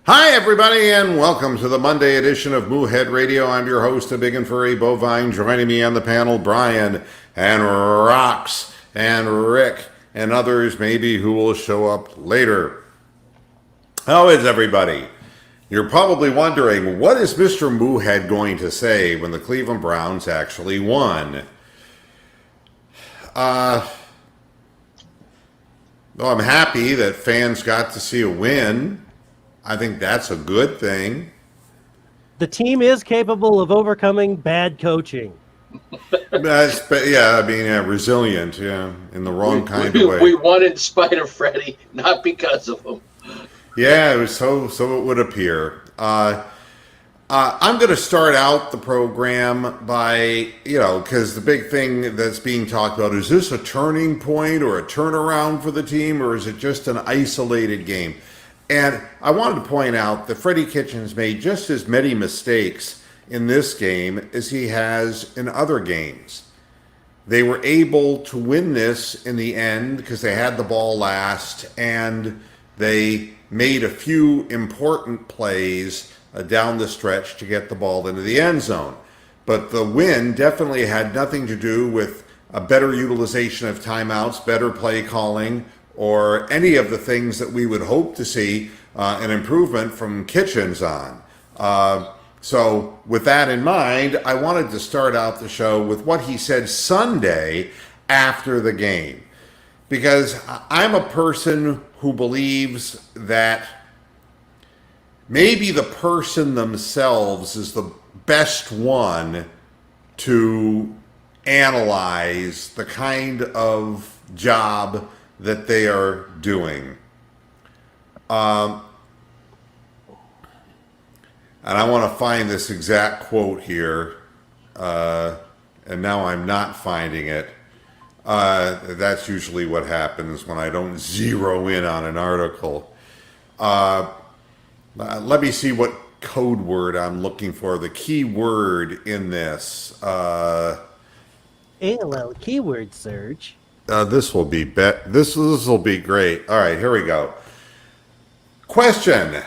Hi, everybody, and welcome to the Monday edition of Moohead Radio. I'm your host, a big and furry bovine. Joining me on the panel, Brian and Rox and Rick and others maybe who will show up later. How is everybody? You're probably wondering, what is Mr. Moohead going to say when the Cleveland Browns actually won? Well, I'm happy that fans got to see a win. I think that's a good thing. The team is capable of overcoming bad coaching. Resilient, in the wrong kind of way. We won in spite of Freddie, not because of him. Yeah, it was so it would appear. I'm going to start out the program by, because the big thing that's being talked about, is this a turning point or a turnaround for the team, or is it just an isolated game? And I wanted to point out that Freddie Kitchens made just as many mistakes in this game as he has in other games. They were able to win this in the end because they had the ball last and they made a few important plays down the stretch to get the ball into the end zone. But the win definitely had nothing to do with a better utilization of timeouts, better play calling, or any of the things that we would hope to see an improvement from Kitchens on. So with that in mind, I wanted to start out the show with what he said Sunday after the game. Because I'm a person who believes that maybe the person themselves is the best one to analyze the kind of job that they are doing. And I want to find this exact quote here, and now I'm not finding it. That's usually what happens when I don't zero in on an article. Let me see what code word I'm looking for, the key word in this. AOL keyword search. This will be this will be great. All right, here we go. Question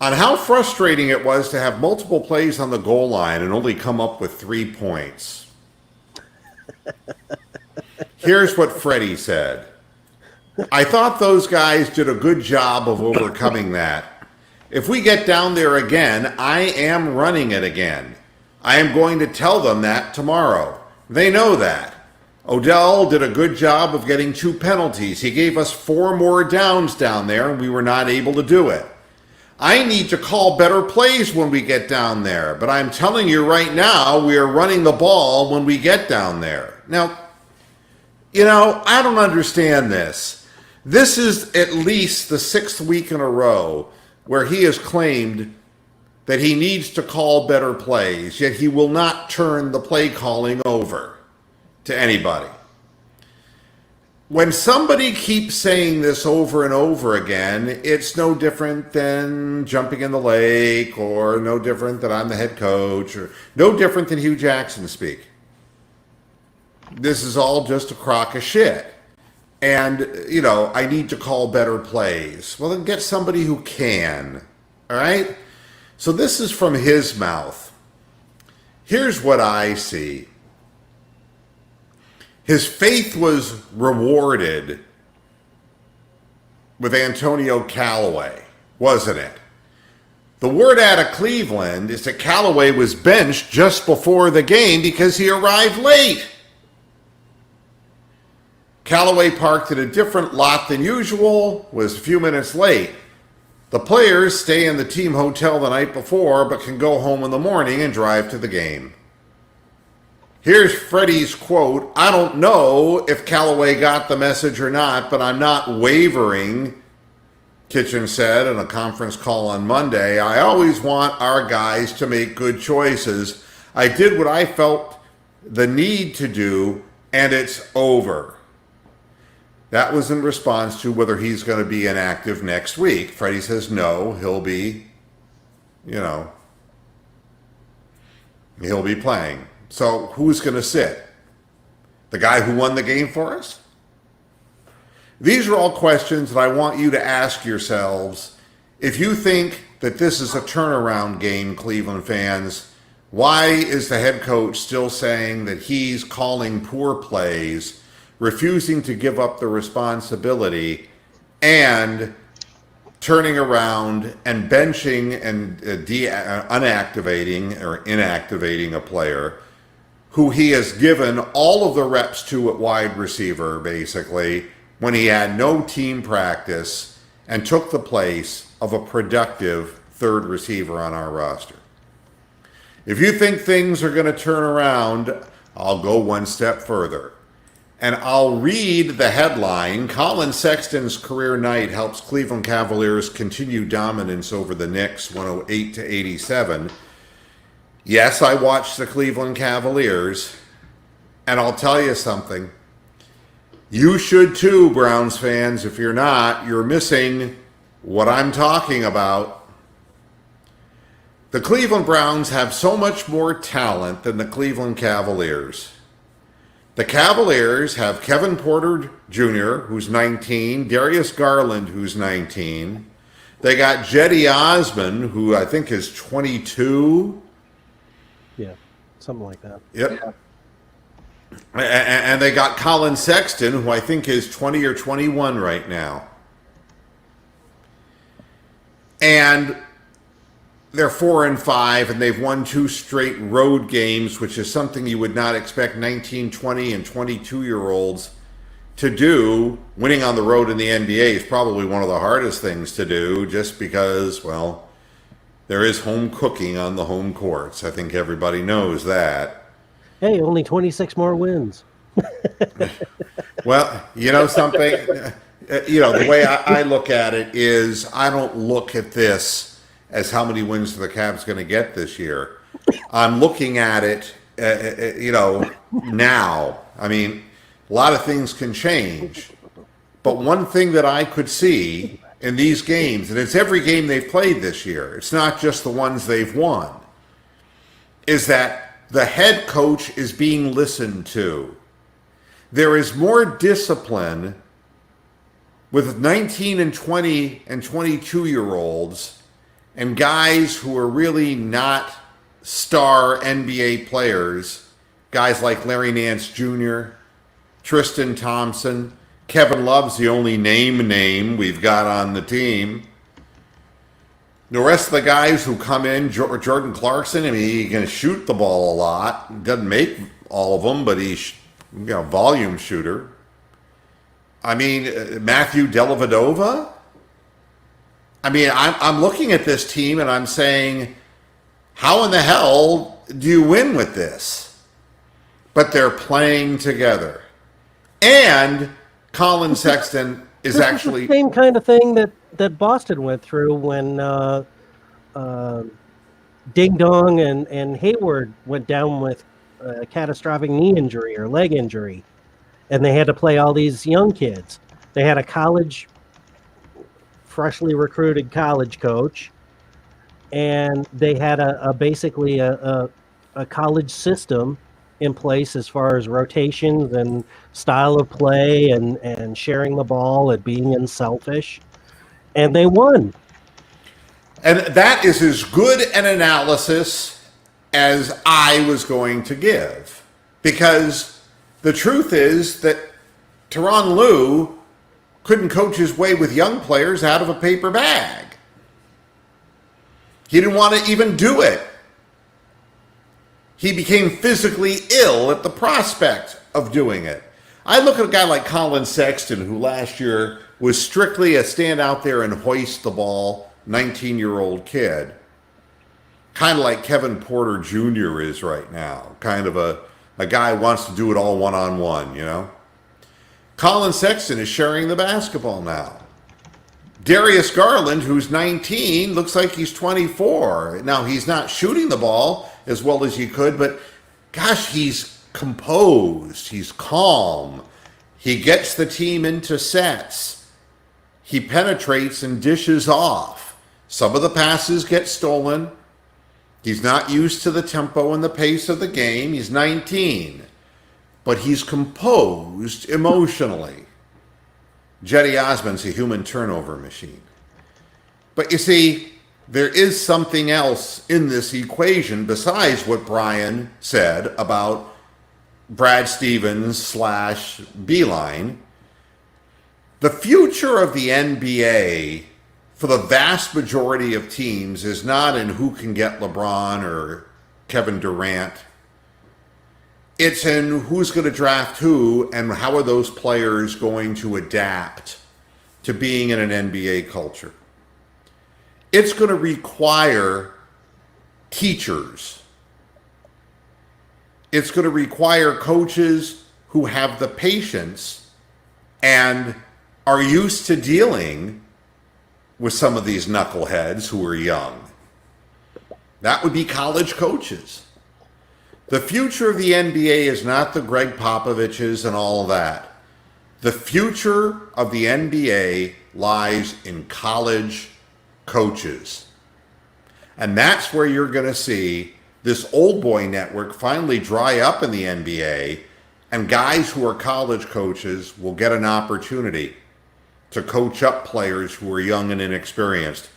on how frustrating it was to have multiple plays on the goal line and only come up with 3 points. Here's what Freddie said. I thought those guys did a good job of overcoming that. If we get down there again, I am running it again. I am going to tell them that tomorrow. They know that. Odell did a good job of getting 2 penalties. He gave us 4 more downs down there, and we were not able to do it. I need to call better plays when we get down there, but I'm telling you right now, we are running the ball when we get down there. Now, I don't understand this. This is at least the 6th week in a row where he has claimed that he needs to call better plays, yet he will not turn the play calling over to anybody. When somebody keeps saying this over and over again, it's no different than jumping in the lake, or no different than I'm the head coach, or no different than Hugh Jackson speak. This is all just a crock of shit. And, I need to call better plays. Well, then get somebody who can. All right? So this is from his mouth. Here's what I see. His faith was rewarded with Antonio Callaway, wasn't it? The word out of Cleveland is that Callaway was benched just before the game because he arrived late. Callaway parked at a different lot than usual, was a few minutes late. The players stay in the team hotel the night before, but can go home in the morning and drive to the game. Here's Freddie's quote. I don't know if Callaway got the message or not, but I'm not wavering, Kitchens said in a conference call on Monday. I always want our guys to make good choices. I did what I felt the need to do, and it's over. That was in response to whether he's going to be inactive next week. Freddie says no, he'll be playing. So who's going to sit? The guy who won the game for us? These are all questions that I want you to ask yourselves If you think that this is a turnaround game, Cleveland fans, why is the head coach still saying that he's calling poor plays, refusing to give up the responsibility, and turning around and benching and unactivating or inactivating a player who he has given all of the reps to at wide receiver, basically, when he had no team practice and took the place of a productive third receiver on our roster? If you think things are going to turn around, I'll go one step further. And I'll read the headline: Colin Sexton's career night helps Cleveland Cavaliers continue dominance over the Knicks, 108-87. Yes, I watched the Cleveland Cavaliers, and I'll tell you something. You should too, Browns fans. If you're not, you're missing what I'm talking about. The Cleveland Browns have so much more talent than the Cleveland Cavaliers. The Cavaliers have Kevin Porter Jr., who's 19, Darius Garland, who's 19. They got Jetty Osman, who I think is 22. Yeah, something like that. Yep. And they got Colin Sexton, who I think is 20 or 21 right now. And they're 4-5, and they've won 2 straight road games, which is something you would not expect 19, 20, and 22-year-olds to do. Winning on the road in the NBA is probably one of the hardest things to do, just because, well, there is home cooking on the home courts. I think everybody knows that. Hey, only 26 more wins. Well, you know something? The way I look at it is I don't look at this as how many wins the Cavs going to get this year. I'm looking at it, now. I mean, a lot of things can change. But one thing that I could see in these games, and it's every game they've played this year, it's not just the ones they've won, is that the head coach is being listened to. There is more discipline with 19 and 20 and 22-year-olds and guys who are really not star NBA players, guys like Larry Nance Jr., Tristan Thompson, Kevin Love's the only name we've got on the team. The rest of the guys who come in, Jordan Clarkson, I mean, he can shoot the ball a lot. Doesn't make all of them, but he's a volume shooter. I mean, Matthew Dellavedova. I mean, I'm looking at this team and I'm saying, how in the hell do you win with this? But they're playing together. And Colin Sexton is actually... the same kind of thing that Boston went through when Ding Dong and Hayward went down with a catastrophic knee injury or leg injury. And they had to play all these young kids. They had a freshly recruited college coach, and they had basically a college system in place as far as rotations and style of play and sharing the ball and being unselfish. And they won. And that is as good an analysis as I was going to give. Because the truth is that Tyronn Lue couldn't coach his way with young players out of a paper bag. He didn't want to even do it. He became physically ill at the prospect of doing it. I look at a guy like Colin Sexton, who last year was strictly a stand out there and hoist the ball, 19-year-old kid. Kind of like Kevin Porter Jr. is right now. Kind of a guy who wants to do it all one-on-one, Colin Sexton is sharing the basketball now. Darius Garland, who's 19, looks like he's 24. Now, he's not shooting the ball as well as he could, but gosh, he's composed. He's calm. He gets the team into sets. He penetrates and dishes off. Some of the passes get stolen. He's not used to the tempo and the pace of the game. He's 19. But he's composed emotionally. Jetty Osman's a human turnover machine. But you see, there is something else in this equation besides what Brian said about Brad Stevens / Beeline. The future of the NBA for the vast majority of teams is not in who can get LeBron or Kevin Durant. It's in who's going to draft who and how are those players going to adapt to being in an NBA culture. It's going to require teachers. It's going to require coaches who have the patience and are used to dealing with some of these knuckleheads who are young. That would be college coaches. The future of the NBA is not the Greg Popoviches and all of that. The future of the NBA lies in college coaches. And that's where you're going to see this old boy network finally dry up in the NBA, and guys who are college coaches will get an opportunity to coach up players who are young and inexperienced.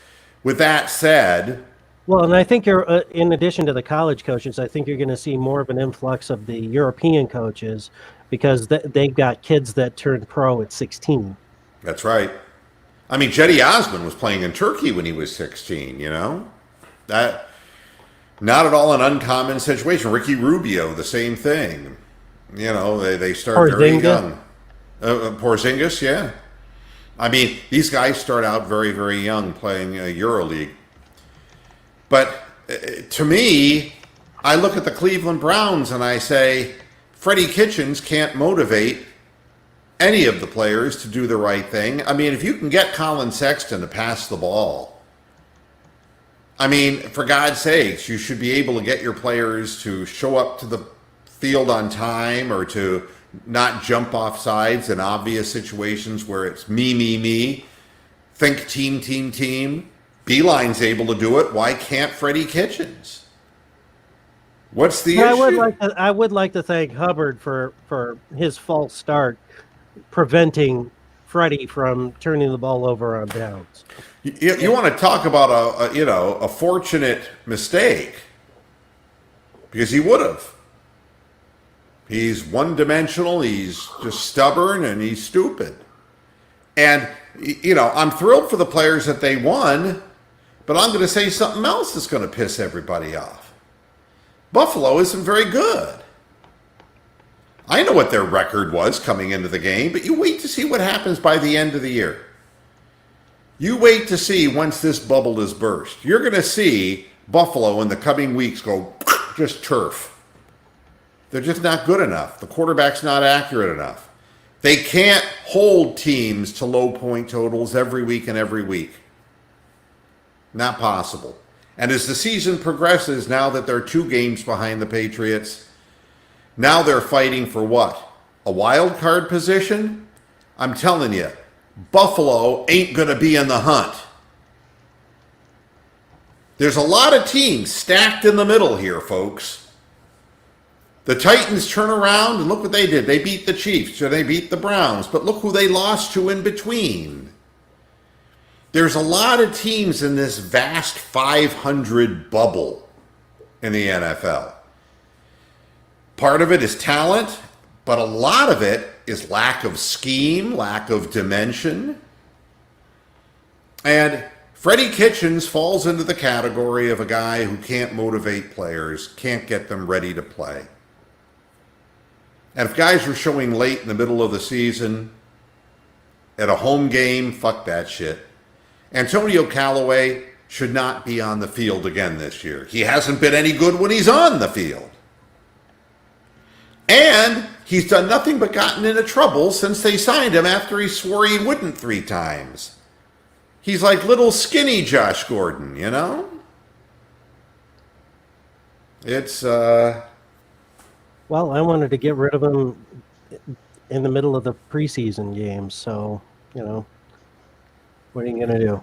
With that said, well, and I think you're, in addition to the college coaches, I think you're going to see more of an influx of the European coaches because they've got kids that turned pro at 16. That's right. I mean, Jetty Osman was playing in Turkey when he was 16, you know? That, not at all an uncommon situation. Ricky Rubio, the same thing. You know, they start very young. Porzingis, yeah. I mean, these guys start out very, very young playing EuroLeague. But to me, I look at the Cleveland Browns and I say, Freddie Kitchens can't motivate any of the players to do the right thing. I mean, if you can get Colin Sexton to pass the ball, I mean, for God's sakes, you should be able to get your players to show up to the field on time or to not jump off sides in obvious situations where it's me. Think team. Beeline's able to do it. Why can't Freddie Kitchens? What's the issue? I would like to thank Hubbard for his false start, preventing Freddie from turning the ball over on downs. You want to talk about a fortunate mistake, because he would have. He's one-dimensional, he's just stubborn, and he's stupid. And, I'm thrilled for the players that they won, but I'm going to say something else that's going to piss everybody off. Buffalo isn't very good. I know what their record was coming into the game, but you wait to see what happens by the end of the year. You wait to see once this bubble is burst. You're going to see Buffalo in the coming weeks go just turf. They're just not good enough. The quarterback's not accurate enough. They can't hold teams to low point totals every week and every week. Not possible. And as the season progresses, now that they're 2 games behind the Patriots, now they're fighting for what? A wild card position? I'm telling you, Buffalo ain't going to be in the hunt. There's a lot of teams stacked in the middle here, folks. The Titans turn around and look what they did. They beat the Chiefs, or they beat the Browns, but look who they lost to in between. There's a lot of teams in this vast 500 bubble in the NFL. Part of it is talent, but a lot of it is lack of scheme, lack of dimension. And Freddie Kitchens falls into the category of a guy who can't motivate players, can't get them ready to play. And if guys are showing late in the middle of the season at a home game, fuck that shit. Antonio Callaway should not be on the field again this year. He hasn't been any good when he's on the field. And he's done nothing but gotten into trouble since they signed him after he swore he wouldn't 3 times. He's like little skinny Josh Gordon, you know? It's, Well, I wanted to get rid of him in the middle of the preseason games, so, what are you going to do?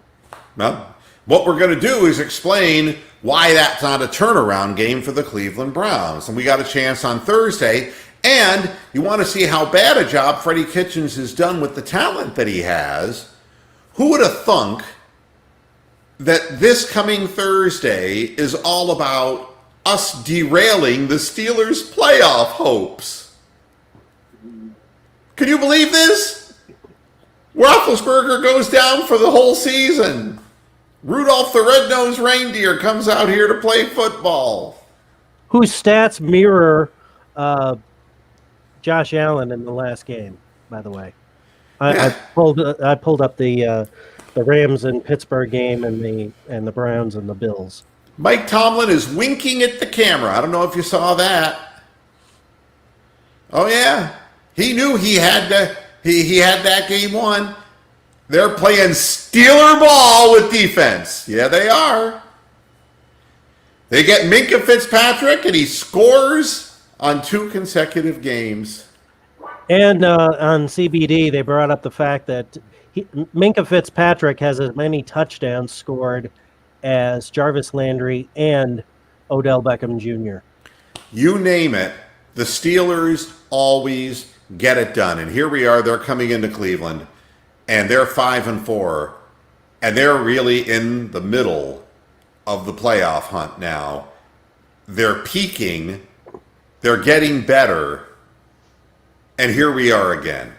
Well, what we're going to do is explain why that's not a turnaround game for the Cleveland Browns. And we got a chance on Thursday. And you want to see how bad a job Freddie Kitchens has done with the talent that he has. Who would have thunk that this coming Thursday is all about us derailing the Steelers' playoff hopes. Can you believe this? Roethlisberger goes down for the whole season. Rudolph the Red-Nosed Reindeer comes out here to play football. Whose stats mirror Josh Allen in the last game, by the way. I pulled up the Rams and Pittsburgh game and the Browns and the Bills. Mike Tomlin is winking at the camera. I don't know if you saw that. Oh yeah, he knew he had that game won. They're playing Steeler ball with defense. Yeah, they are. They get Minkah Fitzpatrick, and he scores on 2 consecutive games. And on CBD, they brought up the fact that Minkah Fitzpatrick has as many touchdowns scored as Jarvis Landry and Odell Beckham Jr. You name it, the Steelers always get it done. And here we are, they're coming into Cleveland, and they're 5-4, and they're really in the middle of the playoff hunt now. They're peaking, they're getting better, and here we are again.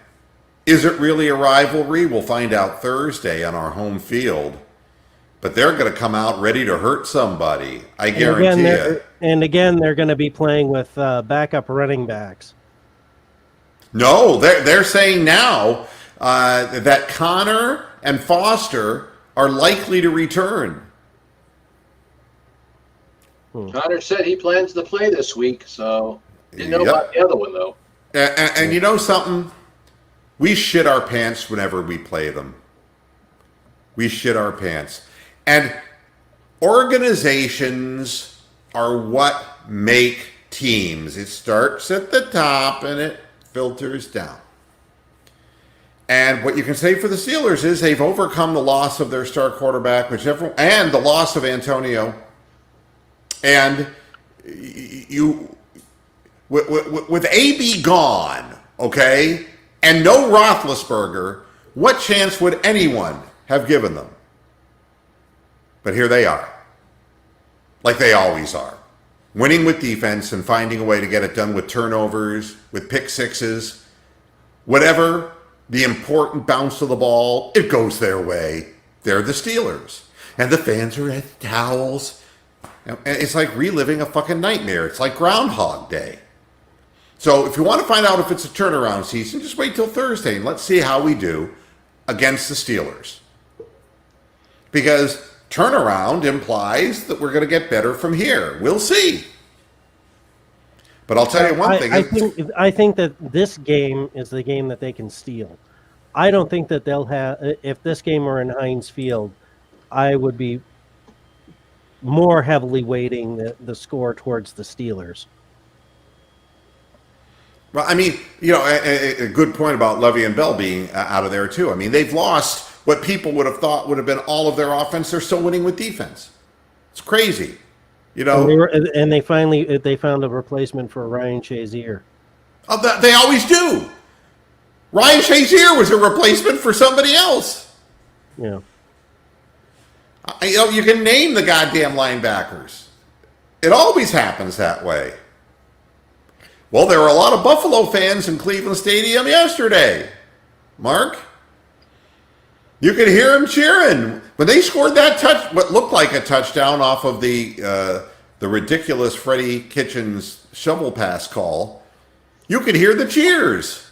Is it really a rivalry? We'll find out Thursday on our home field. But they're going to come out ready to hurt somebody. I guarantee you. And again, they're going to be playing with backup running backs. No, they're saying now that Connor and Foster are likely to return. Connor said he plans to play this week, so didn't know about the other one, though. And you know something? We shit our pants whenever we play them. We shit our pants. And organizations are what make teams. It starts at the top and it filters down. And what you can say for the Steelers is they've overcome the loss of their star quarterback, and the loss of Antonio. And you, with AB gone, okay, and no Roethlisberger, what chance would anyone have given them? But here they are, like they always are, winning with defense and finding a way to get it done with turnovers, with pick sixes, whatever the important bounce of the ball, it goes their way. They're the Steelers. And the fans are at towels. And it's like reliving a fucking nightmare. It's like Groundhog Day. So if you want to find out if it's a turnaround season, just wait till Thursday and let's see how we do against the Steelers. Because turnaround implies that we're going to get better from here. We'll see. But I'll tell you one thing. I think that this game is the game that they can steal. I don't think that they'll have. If this game were in Heinz Field, I would be more heavily weighting the score towards the Steelers. Well, I mean, you know, a good point about Levy and Bell being out of there, too. I mean, they've lost what people would have thought would have been all of their offense. They're still winning with defense. It's crazy. You know, and they found a replacement for Ryan Shazier. Oh, they always do. Ryan Shazier was a replacement for somebody else. Yeah. You know, you can name the goddamn linebackers. It always happens that way. Well, there were a lot of Buffalo fans in Cleveland Stadium yesterday. Mark, you could hear them cheering when they scored that what looked like a touchdown off of the ridiculous Freddie Kitchens shovel pass call. You could hear the cheers.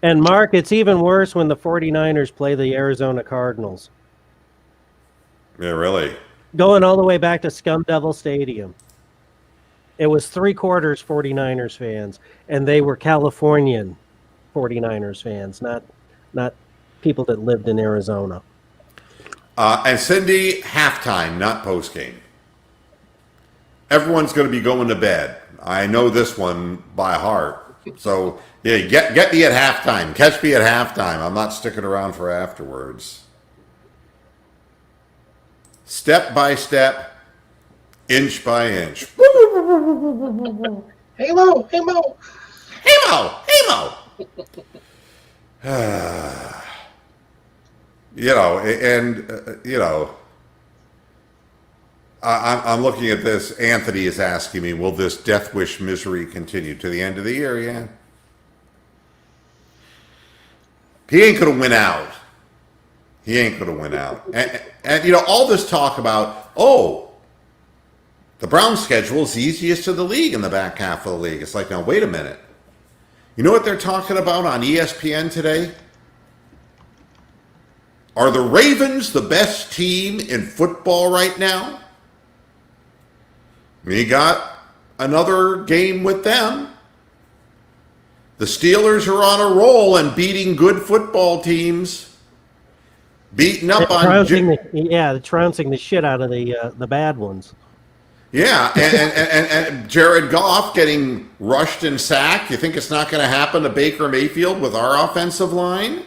And Mark, it's even worse when the 49ers play the Arizona Cardinals. Yeah, really. Going all the way back to Scum Devil Stadium. It was 3/4 49ers fans, and they were Californian 49ers fans, not people that lived in Arizona. And Cindy, halftime, not postgame. Everyone's going to be going to bed. I know this one by heart. So, yeah, get me at halftime. Catch me at halftime. I'm not sticking around for afterwards. Step by step, inch by inch. Hey, Mo! Hey, Mo! Hey, Mo! Hey, Mo! I'm looking at this. Anthony is asking me, will this death wish misery continue to the end of the year? Yeah. He ain't going to win out. He ain't going to win out. And all this talk about, the Browns schedule is the easiest of the league in the back half of the league. It's like, now, wait a minute. You know what they're talking about on ESPN today? Are the Ravens the best team in football right now? We got another game with them. The Steelers are on a roll and beating good football teams. Beating up on... they're trouncing the shit out of the bad ones. Yeah, and Jared Goff getting rushed and sacked. You think it's not going to happen to Baker Mayfield with our offensive line?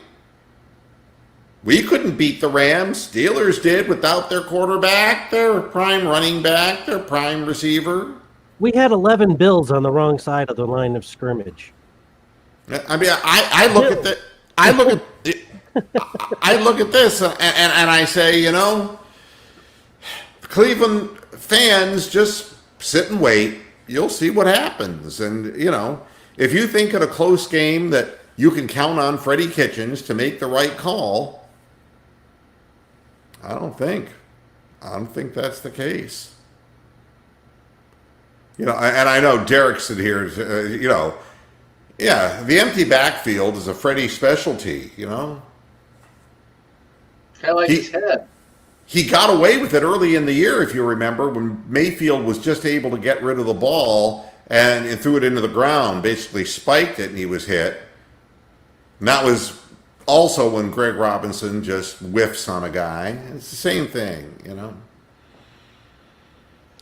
We couldn't beat the Rams. Steelers did without their quarterback, their prime running back, their prime receiver. We had 11 Bills on the wrong side of the line of scrimmage. I mean, I look at the, I look at this and I say, Cleveland fans, just sit and wait. You'll see what happens. And, if you think in a close game that you can count on Freddie Kitchens to make the right call, I don't think that's the case. And I know Derek said here, yeah, the empty backfield is a Freddie specialty, Kind of like his head. He got away with it early in the year, if you remember, when Mayfield was just able to get rid of the ball and threw it into the ground, basically spiked it, and he was hit. And that was also when Greg Robinson just whiffs on a guy. It's the same thing,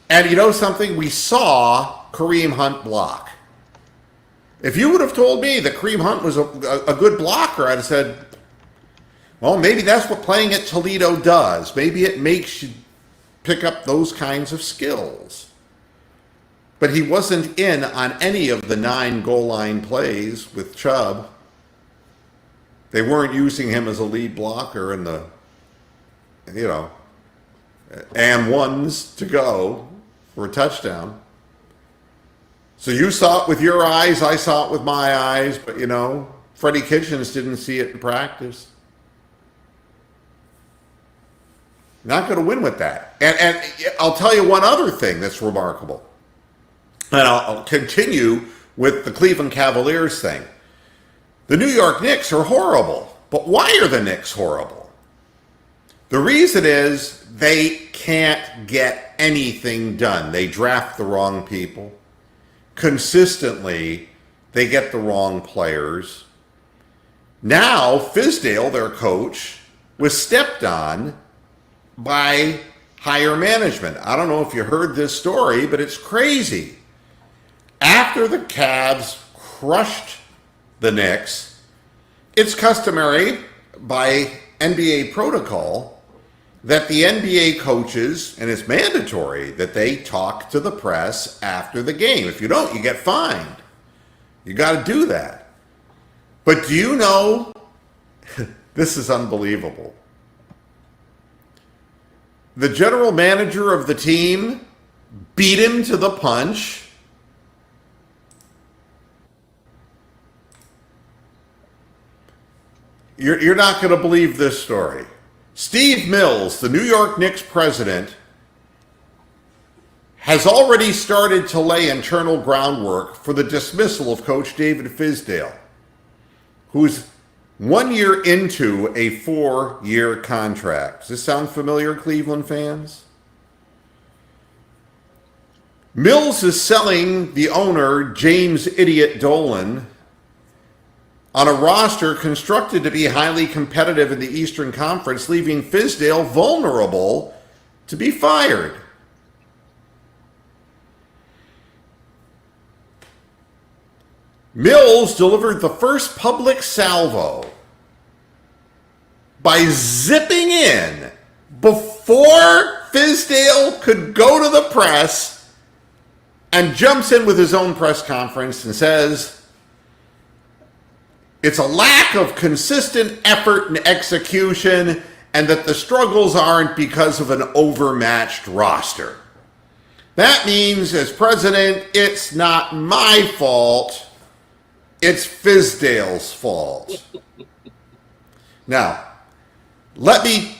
And something? We saw Kareem Hunt block. If you would have told me that Kareem Hunt was a good blocker, I'd have said, well, maybe that's what playing at Toledo does. Maybe it makes you pick up those kinds of skills. But he wasn't in on any of the 9 goal line plays with Chubb. They weren't using him as a lead blocker in the, and ones to go for a touchdown. So you saw it with your eyes, I saw it with my eyes, but Freddie Kitchens didn't see it in practice. Not going to win with that. And I'll tell you one other thing that's remarkable. And I'll continue with the Cleveland Cavaliers thing. The New York Knicks are horrible. But why are the Knicks horrible? The reason is they can't get anything done. They draft the wrong people. Consistently, they get the wrong players. Now, Fizdale, their coach, was stepped on by higher management. I don't know if you heard this story, but it's crazy. After the Cavs crushed the Knicks, it's customary by NBA protocol that the NBA coaches, and it's mandatory, that they talk to the press after the game. If you don't, you get fined. You got to do that. But do you know, this is unbelievable. The general manager of the team beat him to the punch. You're not going to believe this story. Steve Mills, the New York Knicks president, has already started to lay internal groundwork for the dismissal of Coach David Fizdale, who's 1 year into a 4-year contract. Does this sound familiar, Cleveland fans? Mills is selling the owner, James Idiot Dolan, on a roster constructed to be highly competitive in the Eastern Conference, leaving Fizdale vulnerable to be fired. Mills delivered the first public salvo by zipping in before Fizdale could go to the press, and jumps in with his own press conference and says, it's a lack of consistent effort and execution, and that the struggles aren't because of an overmatched roster. That means, as president, it's not my fault. It's Fizdale's fault. Now, let me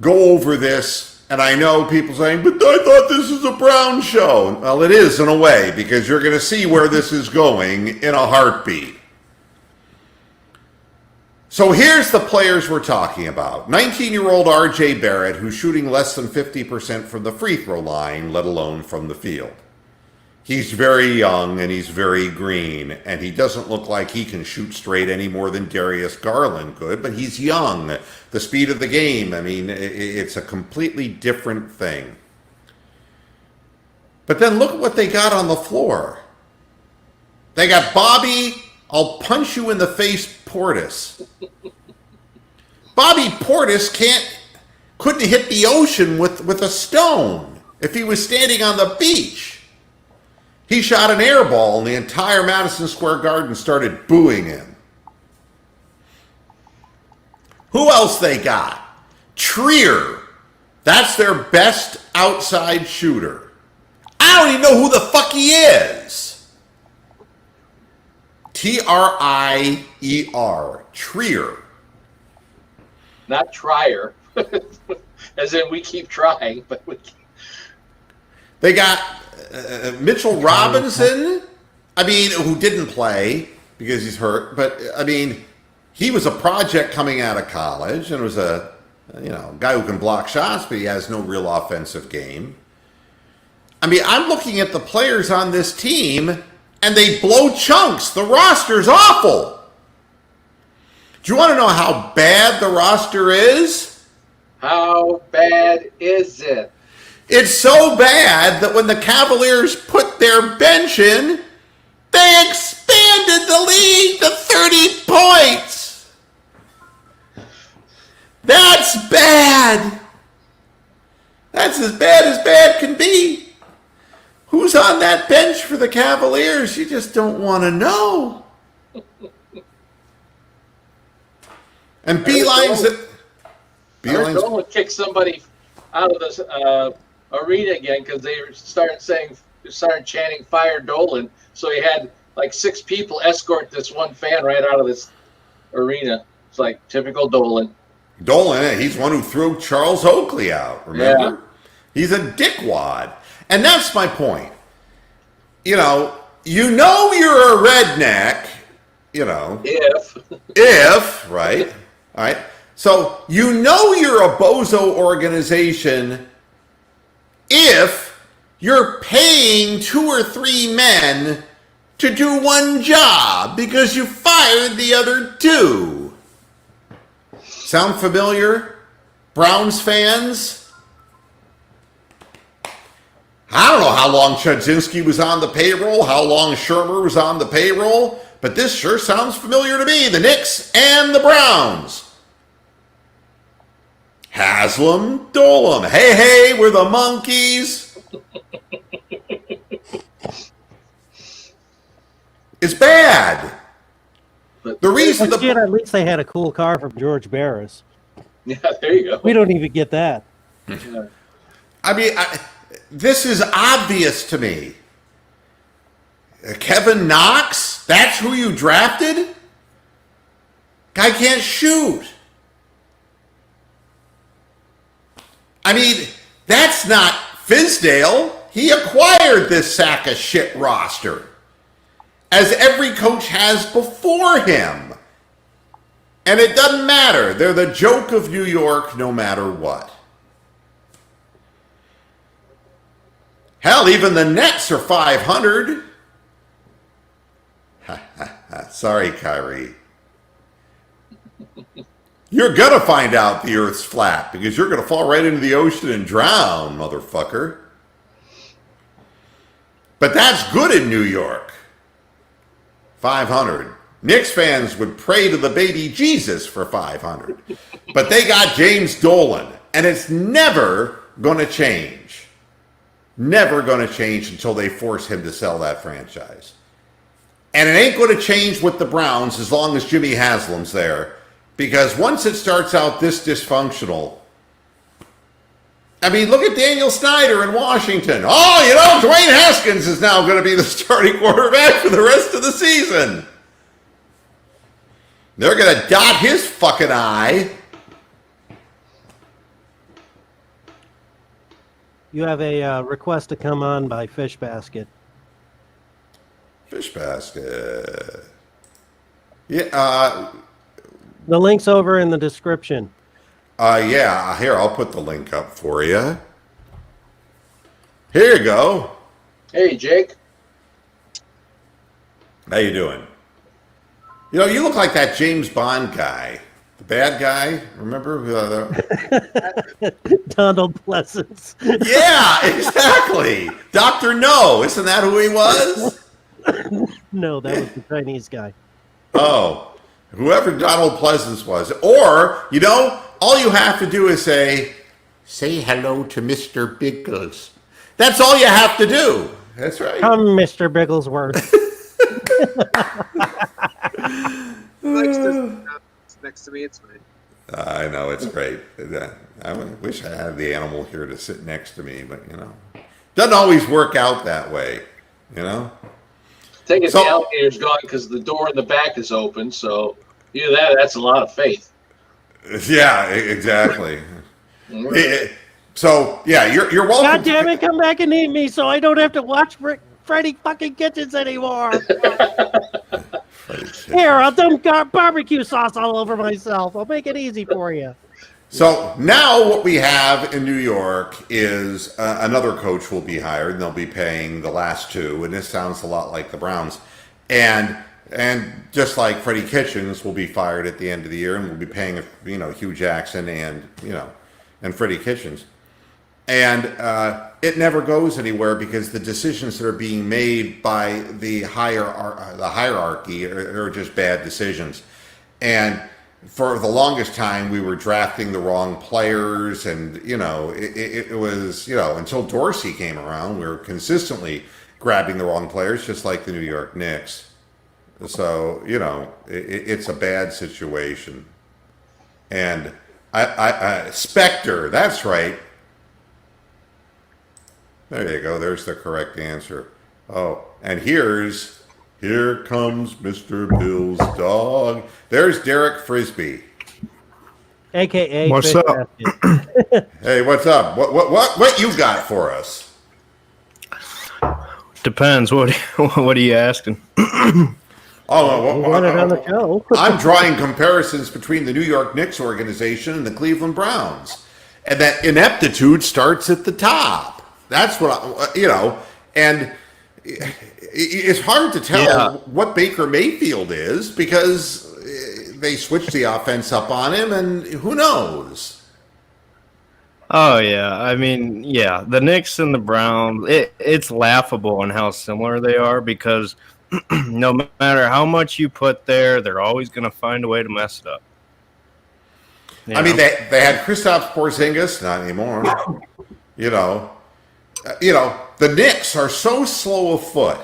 go over this, and I know people saying, but I thought this was a Brown show. Well, it is in a way, because you're going to see where this is going in a heartbeat. So here's the players we're talking about. 19-year-old R.J. Barrett, who's shooting less than 50% from the free throw line, let alone from the field. He's very young and he's very green, and he doesn't look like he can shoot straight any more than Darius Garland could, but he's young. The speed of the game, I mean, it's a completely different thing. But then look at what they got on the floor. They got Bobby, I'll punch you in the face, Portis. Bobby Portis couldn't hit the ocean with a stone if he was standing on the beach. He shot an air ball and the entire Madison Square Garden started booing him. Who else they got? Trier. That's their best outside shooter. I don't even know who the fuck he is. Trier. Trier. Not Trier. As in we keep trying, but we keep... They got Mitchell Robinson, who didn't play because he's hurt, but he was a project coming out of college and was a guy who can block shots, but he has no real offensive game. I'm looking at the players on this team and they blow chunks. The roster's awful. Do you want to know how bad the roster is? How bad is it? It's so bad that when the Cavaliers put their bench in, they expanded the lead to 30 points. That's bad. That's as bad can be. Who's on that bench for the Cavaliers? You just don't want to know. And Beeline's Dolan kicked somebody out of this arena again because they started chanting "Fire Dolan." So he had like 6 people escort this one fan right out of this arena. It's like typical Dolan. Dolan, he's one who threw Charles Oakley out. Remember? Yeah. He's a dickwad, and that's my point. You're a redneck. If right, all right. So you're a bozo organization if you're paying 2 or 3 men to do one job because you fired the other 2. Sound familiar? Browns fans? I don't know how long Chudzinski was on the payroll, how long Shermer was on the payroll, but this sure sounds familiar to me. The Knicks and the Browns. Haslam, Dolan. Hey, we're the monkeys. It's bad. The reason at least they had a cool car from George Barris. Yeah, there you go. We don't even get that. Yeah. This is obvious to me. Kevin Knox, that's who you drafted? Guy can't shoot. That's not Fizdale. He acquired this sack of shit roster, as every coach has before him. And it doesn't matter. They're the joke of New York no matter what. Hell, even the Nets are 500. Sorry, Kyrie. You're going to find out the Earth's flat because you're going to fall right into the ocean and drown, motherfucker. But that's good in New York. 500. Knicks fans would pray to the baby Jesus for 500. But they got James Dolan, and it's never going to change. Never going to change until they force him to sell that franchise. And it ain't going to change with the Browns as long as Jimmy Haslam's there. Because once it starts out this dysfunctional, I mean, look at Daniel Snyder in Washington. Oh, Dwayne Haskins is now going to be the starting quarterback for the rest of the season. They're going to dot his fucking I. You have a request to come on by Fish Basket. Fish Basket. Yeah. The link's over in the description. Yeah. Here, I'll put the link up for you. Here you go. Hey, Jake. How you doing? You look like that James Bond guy. The bad guy. Remember? Donald Pleasance. Yeah, exactly. Dr. No. Isn't that who he was? No, that was the Chinese guy. Oh. Whoever Donald Pleasance was. Or, all you have to do is say hello to Mr. Biggles. That's all you have to do. That's right. Come, Mr. Bigglesworth. Next to me, it's fine. I know, it's great. I wish I had the animal here to sit next to me, but, doesn't always work out that way, Take it the alligator's gone because the door in the back is open, so that's a lot of faith. Yeah, exactly. So, yeah, you're welcome. God damn it, come back and eat me so I don't have to watch Freddie fucking Kitchens anymore. Here, I'll dump barbecue sauce all over myself. I'll make it easy for you. So now what we have in New York is another coach will be hired, and they'll be paying the last two, and this sounds a lot like the Browns. And just like Freddie Kitchens will be fired at the end of the year, and we'll be paying Hugh Jackson and Freddie Kitchens. And it never goes anywhere because the decisions that are being made by the hierarchy are just bad decisions. And for the longest time, we were drafting the wrong players, and it was until Dorsey came around, we were consistently grabbing the wrong players, just like the New York Knicks. So it's a bad situation. And Spectre, that's right. There you go. There's the correct answer. Oh, and here comes Mr. Bill's dog. There's Derek Frisbee, AKA. What's Fish up? Basket. Hey, what's up? What you got for us? Depends. What are you asking? You want it on the show. I'm drawing comparisons between the New York Knicks organization and the Cleveland Browns, and that ineptitude starts at the top. That's what and it's hard to tell what Baker Mayfield is because they switched the offense up on him, and who knows? Oh, yeah. I mean, the Knicks and the Browns, it's laughable on how similar they are because no matter how much you put there, they're always going to find a way to mess it up. I mean, they had Kristaps Porzingis, not anymore. The Knicks are so slow of foot.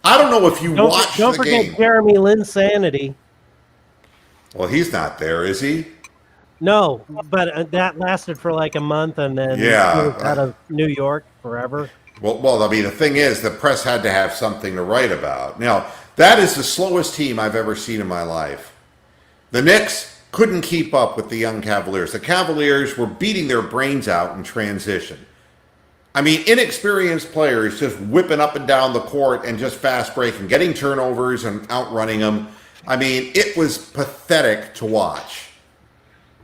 I don't know if you watch the game. Don't forget Jeremy Lin's sanity. Well, he's not there, is he? No, but that lasted for like a month, and then he was out of New York forever. Well, I mean, the thing is, the press had to have something to write about. Now, that is the slowest team I've ever seen in my life. The Knicks couldn't keep up with the young Cavaliers. The Cavaliers were beating their brains out in transition. I mean, inexperienced players just whipping up and down the court and just fast breaking, getting turnovers and outrunning them. I mean, it was pathetic to watch.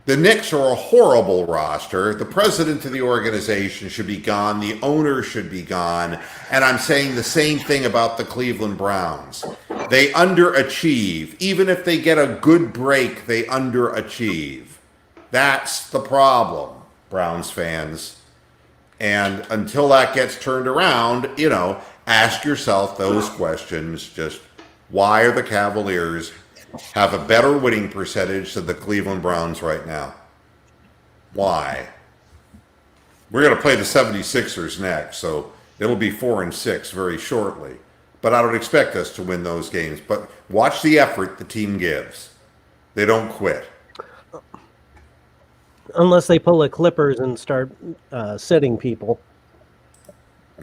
The Knicks are a horrible roster. The president of the organization should be gone. The owner should be gone. And I'm saying the same thing about the Cleveland Browns. They underachieve. Even if they get a good break, they underachieve. That's the problem, Browns fans. And until that gets turned around, ask yourself those questions. Just why are the Cavaliers have a better winning percentage than the Cleveland Browns right now? Why? We're going to play the 76ers next, so it'll be 4-6 very shortly. But I don't expect us to win those games. But watch the effort the team gives. They don't quit. Unless they pull a Clippers and start sitting people.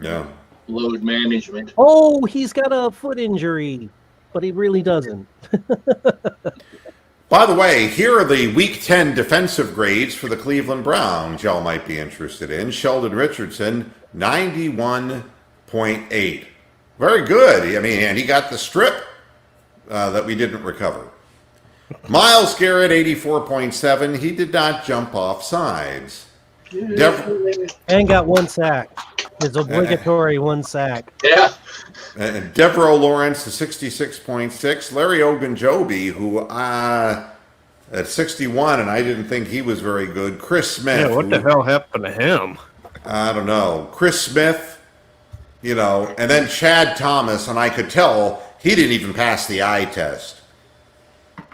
Yeah. Load management. Oh, he's got a foot injury, but he really doesn't. By the way, here are the Week 10 defensive grades for the Cleveland Browns y'all might be interested in. Sheldon Richardson, 91.8. Very good. I mean, and he got the strip that we didn't recover. Myles Garrett, 84.7. He did not jump off sides. And got one sack. His obligatory one sack. Yeah. And Devereaux Lawrence to 66.6. Larry Ogunjobi, who at 61, and I didn't think he was very good. Chris Smith. Yeah, what the hell happened to him? I don't know. Chris Smith, and then Chad Thomas, and I could tell he didn't even pass the eye test.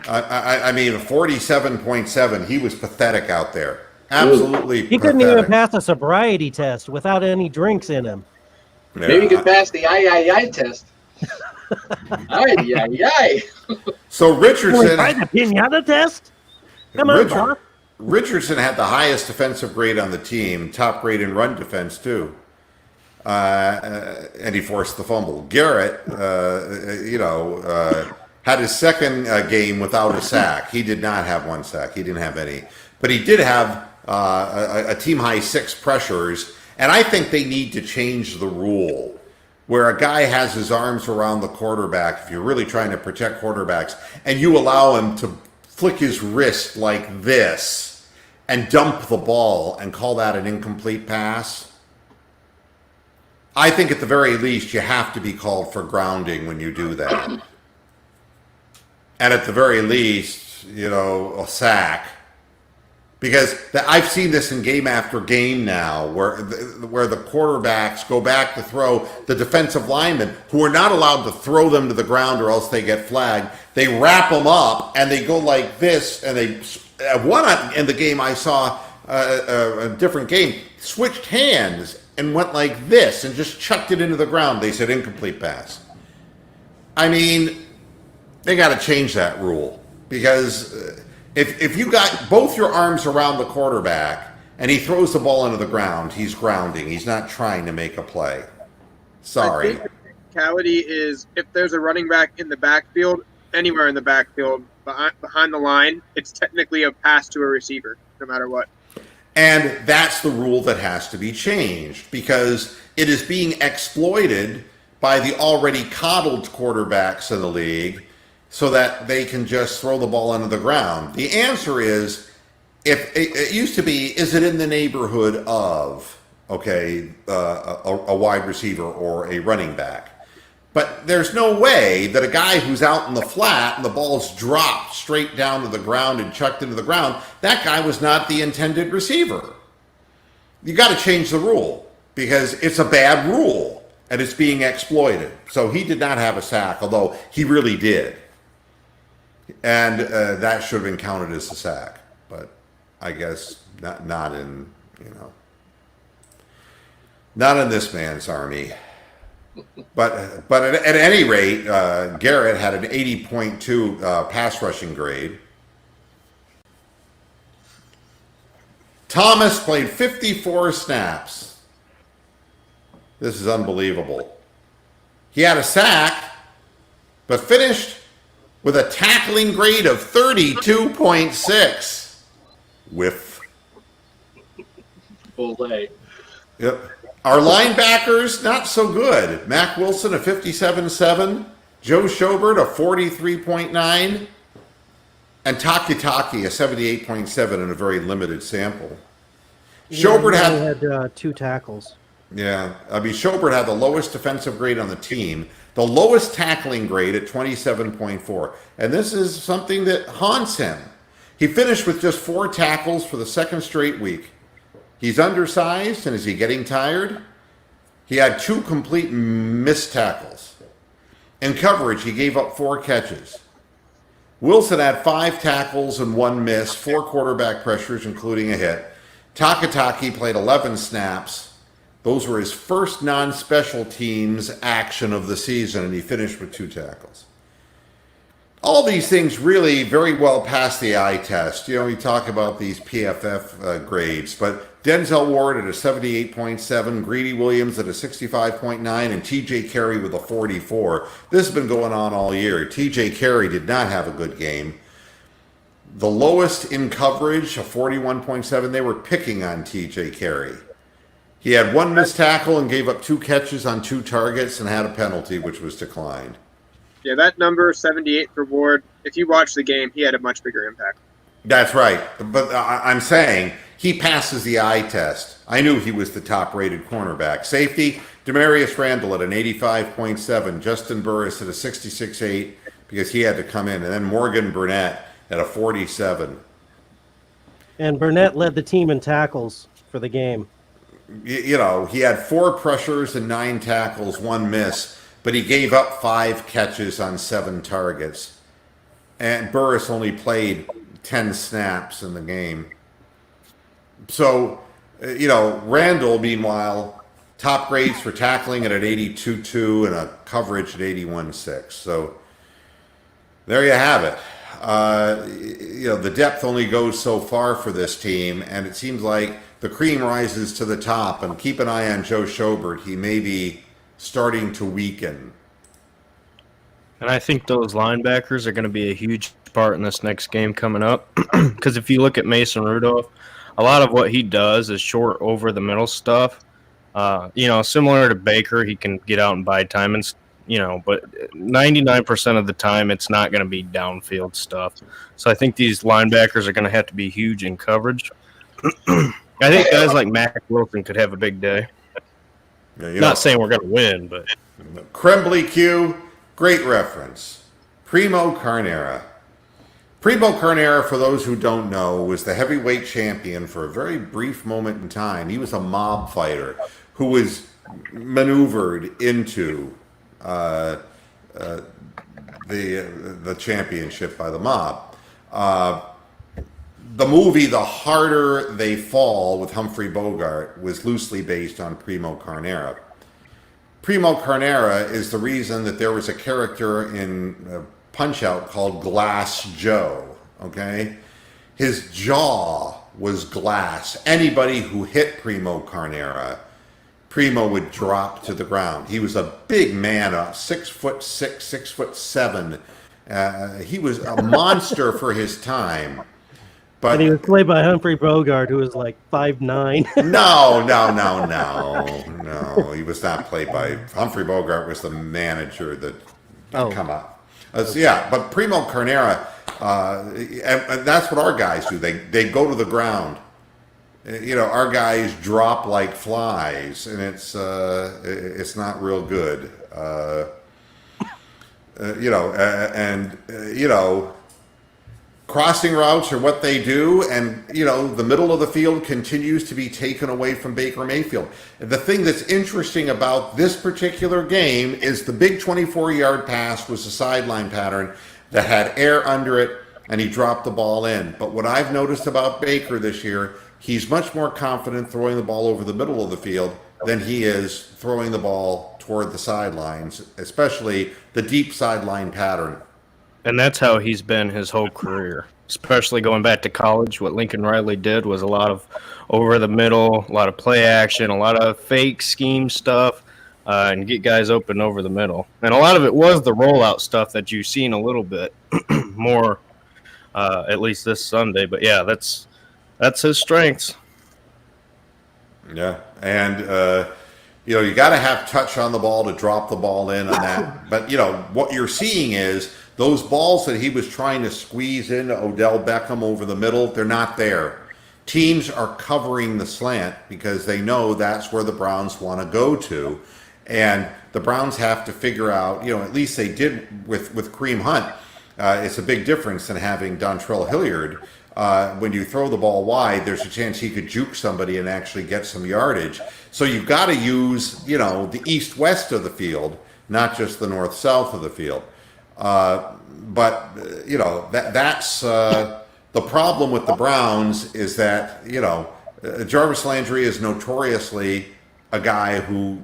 I mean, 47.7. He was pathetic out there. Absolutely He couldn't even pass a sobriety test without any drinks in him. Yeah. Maybe you could pass the I test. Ay. So Richardson, Try the pinata test? Come on, boss. Richardson had the highest defensive grade on the team, top grade in run defense too, and he forced the fumble. Garrett, had his second game without a sack. He did not have one sack. He didn't have any, but he did have a team high 6 pressures. And I think they need to change the rule where a guy has his arms around the quarterback, if you're really trying to protect quarterbacks, and you allow him to flick his wrist like this and dump the ball and call that an incomplete pass. I think at the very least you have to be called for grounding when you do that. And at the very least, a sack. Because I've seen this in game after game now, where the quarterbacks go back to throw the defensive linemen, who are not allowed to throw them to the ground or else they get flagged. They wrap them up and they go like this. And one in the game I saw, a different game, switched hands and went like this and just chucked it into the ground. They said incomplete pass. I mean, they got to change that rule because. If you got both your arms around the quarterback and he throws the ball into the ground, he's grounding. He's not trying to make a play. Sorry. I think the technicality is if there's a running back in the backfield, anywhere in the backfield, behind the line, it's technically a pass to a receiver, no matter what. And that's the rule that has to be changed because it is being exploited by the already coddled quarterbacks in the league so that they can just throw the ball into the ground. The answer is, if it used to be, is it in the neighborhood of, a wide receiver or a running back? But there's no way that a guy who's out in the flat and the ball's dropped straight down to the ground and chucked into the ground, that guy was not the intended receiver. You got to change the rule because it's a bad rule and it's being exploited. So he did not have a sack, although he really did. And that should have been counted as a sack, but I guess not in this man's army. But at any rate, Garrett had an 80.2 pass rushing grade. Thomas played 54 snaps. This is unbelievable. He had a sack, but finished with a tackling grade of 32.6. Whiff. Full day. Yep. Our linebackers, not so good. Mac Wilson, a 57.7. Joe Schobert, a 43.9. And Takitaki, a 78.7 in a very limited sample. Schobert had 2 tackles. Yeah. I mean, Schobert had the lowest defensive grade on the team. The lowest tackling grade at 27.4. And this is something that haunts him. He finished with just 4 tackles for the second straight week. He's undersized, and is he getting tired? He had 2 complete missed tackles. In coverage, he gave up 4 catches. Wilson had 5 tackles and 1 miss, 4 quarterback pressures, including a hit. Takitaki played 11 snaps. Those were his first non-special teams action of the season, and he finished with 2 tackles. all these things really very well pass the eye test. You know, we talk about these PFF grades, but Denzel Ward at a 78.7, Greedy Williams at a 65.9, and TJ Carey with a 44. This has been going on all year. TJ Carey did not have a good game. The lowest in coverage, a 41.7, they were picking on TJ Carey. He had one missed tackle and gave up 2 catches on 2 targets and had a penalty, which was declined. Yeah, that number, 78 for Ward, if you watch the game, he had a much bigger impact. That's right. But I'm saying he passes the eye test. I knew he was the top-rated cornerback. Safety, Demarius Randall at an 85.7, Justin Burris at a 66.8 because he had to come in, and then Morgan Burnett at a 47. And Burnett led the team in tackles for the game. You know, he had 4 pressures and 9 tackles, 1 miss, but he gave up 5 catches on 7 targets. And Burris only played 10 snaps in the game. So, you know, Randall, meanwhile, top grades for tackling at an 82.2 and a coverage at 81.6. So there you have it. You know, the depth only goes so far for this team, and it seems like the cream rises to the top. And keep an eye on Joe Schobert. He may be starting to weaken. And I think those linebackers are going to be a huge part in this next game coming up. Because if you look at Mason Rudolph, a lot of what he does is short over the middle stuff. You know, similar to Baker, he can get out and buy time, and you know, but 99% of the time it's not going to be downfield stuff. So I think these linebackers are going to have to be huge in coverage. I think guys like Mac Wilson could have a big day. Yeah, Not saying we're going to win, but Crembley Q, great reference. Primo Carnera. Primo Carnera, for those who don't know, was the heavyweight champion for a very brief moment in time. He was a mob fighter who was maneuvered into the championship by the mob. The movie The Harder They Fall with Humphrey Bogart was loosely based on Primo Carnera. Primo Carnera is the reason that there was a character in Punch-Out called Glass Joe, okay? His jaw was glass. Anybody who hit Primo Carnera, Primo would drop to the ground. He was a big man, 6'6", 6'7". He was a monster for his time. But And he was played by Humphrey Bogart, who was like 5'9". No. He was not played by Humphrey Bogart. Was the manager that come up. Yeah, but Primo Carnera, and that's what our guys do. They go to the ground. You know, our guys drop like flies, and it's not real good. You know, crossing routes are what they do, and, you know, the middle of the field continues to be taken away from Baker Mayfield. The thing that's interesting about this particular game is the big 24-yard pass was a sideline pattern that had air under it, and he dropped the ball in. But what I've noticed about Baker this year, he's much more confident throwing the ball over the middle of the field than he is throwing the ball toward the sidelines, especially the deep sideline pattern. and that's how he's been his whole career, especially going back to college. What Lincoln Riley did was a lot of over the middle, a lot of play action, a lot of fake scheme stuff, and get guys open over the middle. And a lot of it was the rollout stuff that you've seen a little bit more, at least this Sunday. But yeah, that's his strengths. Yeah, and you got to have touch on the ball to drop the ball in on that. But what you're seeing is those balls that he was trying to squeeze into Odell Beckham over the middle, they're not there. Teams are covering the slant because they know that's where the Browns want to go to. And the Browns have to figure out, at least they did with Kareem Hunt. It's a big difference than having Dontrell Hilliard. When you throw the ball wide, there's a chance he could juke somebody and actually get some yardage. So you've got to use, the east-west of the field, not just the north-south of the field. That's the problem with the Browns is that, Jarvis Landry is notoriously a guy who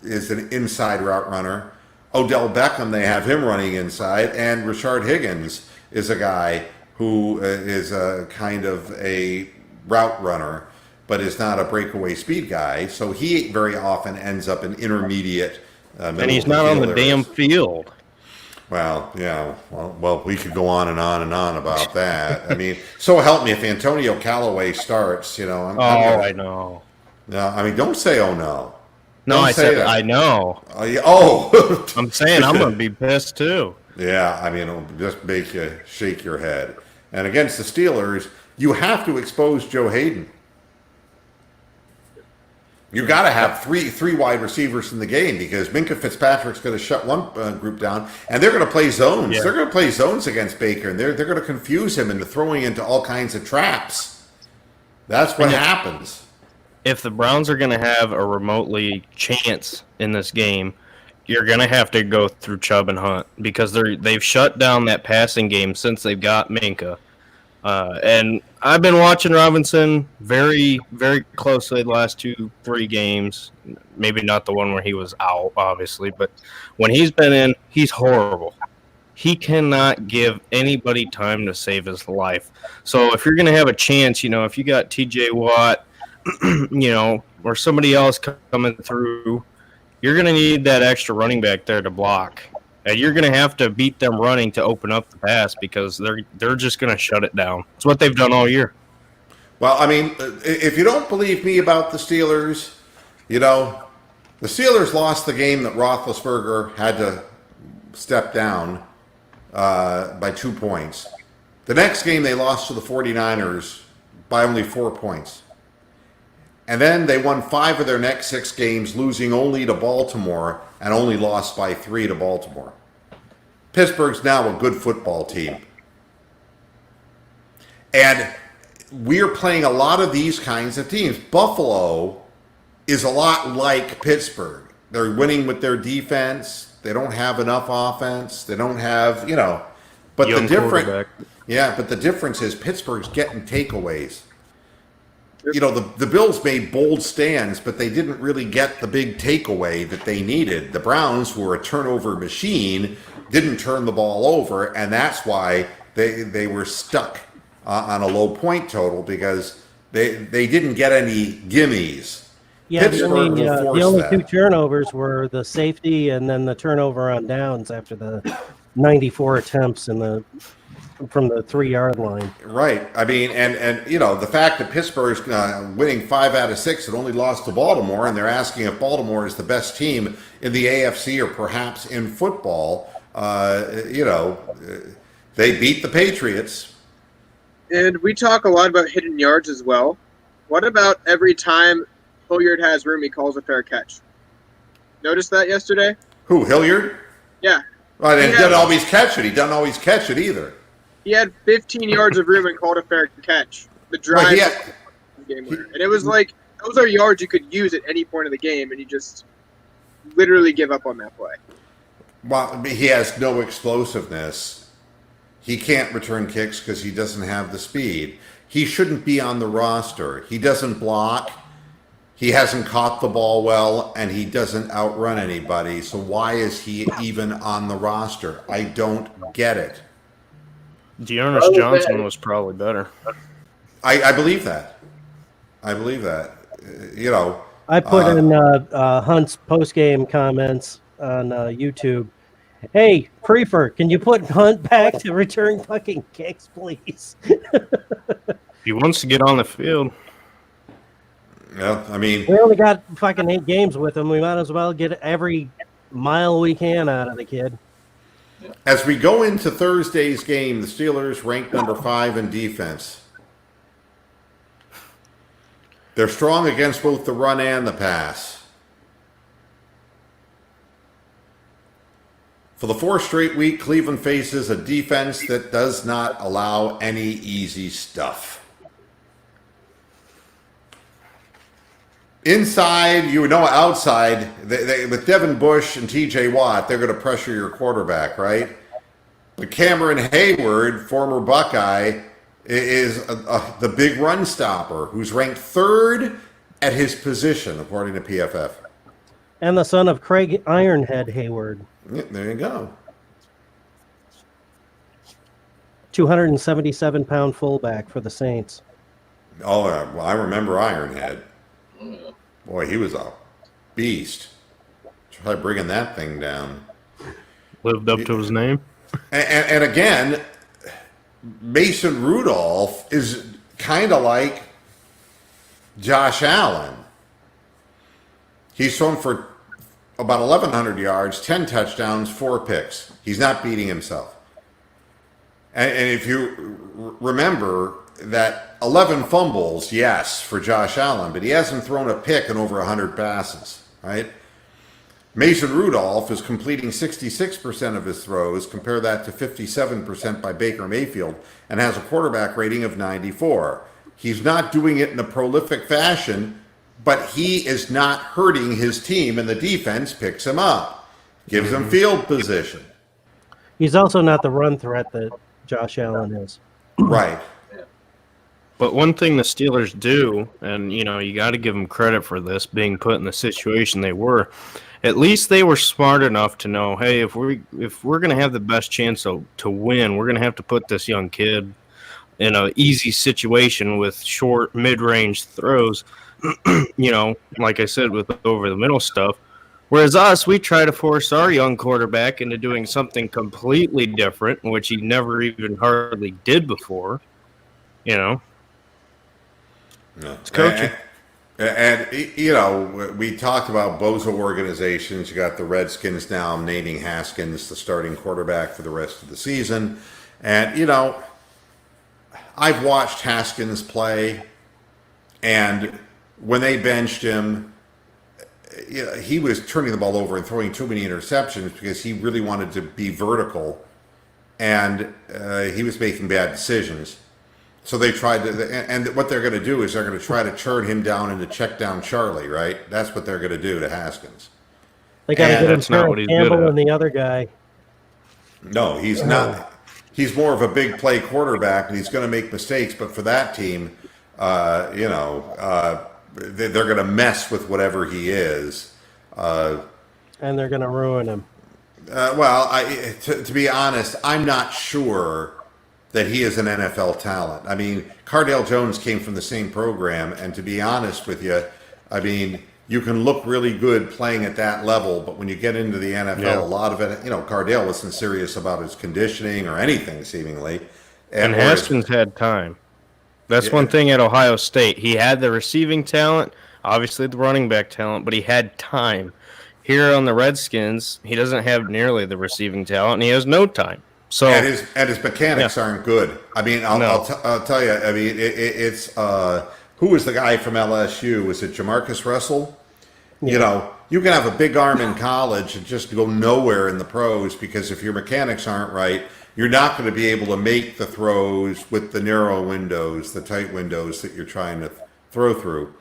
is an inside route runner Odell Beckham, they have him running inside, and Rashard Higgins is a guy who is a kind of a route runner, but is not a breakaway speed guy. So he very often ends up in intermediate. And he's not on the damn field. Well, yeah. Well, we could go on and on and on about that. I mean, so help me if Antonio Callaway starts. You know. I know. No, I mean, don't say oh no. No, Don't I say said that. I know. Oh. I'm saying I'm going to be pissed too. Yeah, I mean, it'll just make you shake your head. And against the Steelers, you have to expose Joe Hayden. You got to have three wide receivers in the game because Minkah Fitzpatrick's going to shut one group down, and they're going to play zones. Yeah. They're going to play zones against Baker, and they're going to confuse him into throwing into all kinds of traps. That's what happens. If the Browns are going to have a remotely chance in this game, you're going to have to go through Chubb and Hunt because they've shut down that passing game since they've got Minkah. And I've been watching Robinson very, very closely the last 2-3 games. Maybe not the one where he was out, obviously, but when he's been in, he's horrible. He cannot give anybody time to save his life. So if you're going to have a chance, if you got TJ Watt, or somebody else coming through, you're going to need that extra running back there to block. And you're going to have to beat them running to open up the pass because they're just going to shut it down. It's what they've done all year. Well, I mean, if you don't believe me about the Steelers, the Steelers lost the game that Roethlisberger had to step down by 2 points. The next game they lost to the 49ers by only 4 points. And then they won 5 of their next 6 games, losing only to Baltimore and only lost by 3 to Baltimore. Pittsburgh's now a good football team. And we're playing a lot of these kinds of teams. Buffalo is a lot like Pittsburgh. They're winning with their defense. They don't have enough offense. They don't have, but Young but the difference is Pittsburgh's getting takeaways. The Bills made bold stands, but they didn't really get the big takeaway that they needed. The Browns, who were a turnover machine, didn't turn the ball over, and that's why they were stuck on a low point total because they didn't get any gimmies. Yeah, Pittsburgh will force the only that. 2 turnovers were the safety and then the turnover on downs after the 94 attempts from the 3-yard line. Right. I mean, and the fact that Pittsburgh's winning 5 out of 6 and only lost to Baltimore, and they're asking if Baltimore is the best team in the AFC or perhaps in football, they beat the Patriots. And we talk a lot about hidden yards as well. What about every time Hilliard has room, he calls a fair catch? Notice that yesterday? Who, Hilliard? Yeah. Right, and he doesn't always catch it. He doesn't always catch it either. He had 15 yards of room and called a fair catch. The drive game winner. And it was like, those are yards you could use at any point of the game, and you just literally give up on that play. Well, he has no explosiveness. He can't return kicks because he doesn't have the speed. He shouldn't be on the roster. He doesn't block. He hasn't caught the ball well, and he doesn't outrun anybody. So why is he even on the roster? I don't get it. Dearness Johnson was probably better. I believe that. I believe that. I put in Hunt's post-game comments on YouTube. Hey, Prefer, can you put Hunt back to return fucking kicks, please? He wants to get on the field. Yeah, I mean, We only got fucking 8 games with him. We might as well get every mile we can out of the kid. as we go into Thursday's game, the Steelers ranked number 5 in defense. They're strong against both the run and the pass. For the 4th straight week, Cleveland faces a defense that does not allow any easy stuff. Inside, outside, with Devin Bush and TJ Watt, they're going to pressure your quarterback, right? But Cameron Hayward, former Buckeye, is the big run stopper who's ranked 3rd at his position, according to PFF. And the son of Craig Ironhead Hayward. Yeah, there you go. 277-pound fullback for the Saints. Oh, well, I remember Ironhead. Boy, he was a beast. Try bringing that thing down. Lived up to his name. And again, Mason Rudolph is kind of like Josh Allen. He's thrown for about 1,100 yards, 10 touchdowns, 4 picks. He's not beating himself. And if you remember that 11 fumbles, yes, for Josh Allen, but he hasn't thrown a pick in over 100 passes, right? Mason Rudolph is completing 66% of his throws. Compare that to 57% by Baker Mayfield, and has a quarterback rating of 94. He's not doing it in a prolific fashion, but he is not hurting his team, and the defense picks him up, gives him field position. He's also not the run threat that Josh Allen is. Right. But one thing the Steelers do, and you got to give them credit for this, being put in the situation they were. At least they were smart enough to know, hey, if we're going to have the best chance to win, we're going to have to put this young kid in an easy situation with short, mid-range throws. Like I said, with over-the-middle stuff. Whereas us, we try to force our young quarterback into doing something completely different, which he never even hardly did before. No. It's coaching. And we talked about bozo organizations. You got the Redskins now naming Haskins the starting quarterback for the rest of the season. And, I've watched Haskins play, and when they benched him, he was turning the ball over and throwing too many interceptions because he really wanted to be vertical, and he was making bad decisions. So they tried to, and what they're going to do is they're going to try to turn him down into check down Charlie, right? That's what they're going to do to Haskins. They got to get him that's not what he's good Campbell at. and the other guy. No, he's not. He's more of a big play quarterback, and he's going to make mistakes. But for that team, they're going to mess with whatever he is. And they're going to ruin him. To be honest, I'm not sure that he is an NFL talent. I mean, Cardale Jones came from the same program, and to be honest with you, I mean, you can look really good playing at that level, but when you get into the NFL, a lot of it, Cardale wasn't serious about his conditioning or anything, seemingly. And Haskins had time. That's one thing at Ohio State. He had the receiving talent, obviously the running back talent, but he had time. Here on the Redskins, he doesn't have nearly the receiving talent, and he has no time. So and his mechanics aren't good. I mean, I'll tell you. I mean, it's who was the guy from LSU? Was it Jamarcus Russell? Yeah. You can have a big arm in college and just go nowhere in the pros because if your mechanics aren't right, you're not going to be able to make the throws with the narrow windows, the tight windows that you're trying to throw through.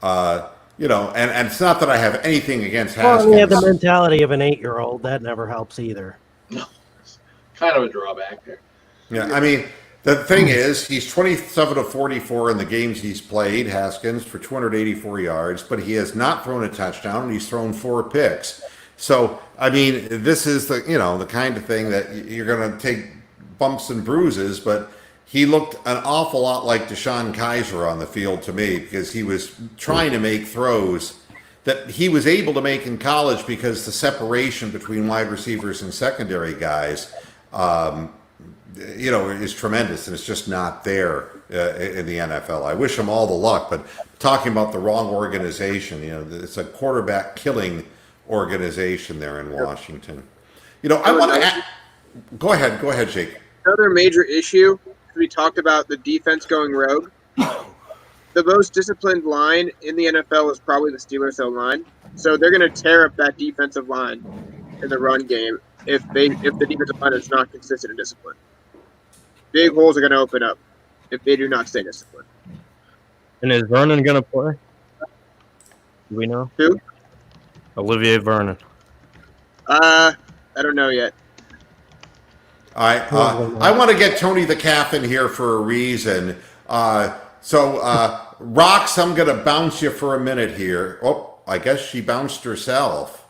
And it's not that I have anything against Haskins. Well, we have the mentality of an 8-year-old. That never helps either. No, it's kind of a drawback there. Yeah, I mean, the thing is, he's 27 of 44 in the games he's played, Haskins, for 284 yards, but he has not thrown a touchdown, and he's thrown 4 picks. So, I mean, this is the kind of thing that you're going to take bumps and bruises, but he looked an awful lot like Deshaun Kaiser on the field to me because he was trying to make throws that he was able to make in college because the separation between wide receivers and secondary guys is tremendous, and it's just not there in the NFL. I wish him all the luck, but talking about the wrong organization, it's a quarterback killing organization there in Washington. I want to go ahead, Jake. Another major issue, we talked about the defense going rogue. The most disciplined line in the NFL is probably the Steelers' O-line, so they're going to tear up that defensive line in the run game if the defensive line is not consistent and disciplined. Big holes are going to open up if they do not stay disciplined. And is Vernon going to play? Do we know? Who? Olivier Vernon. I don't know yet. All right. I want to get Tony the Calf in here for a reason. So, Rox, I'm going to bounce you for a minute here. Oh, I guess she bounced herself.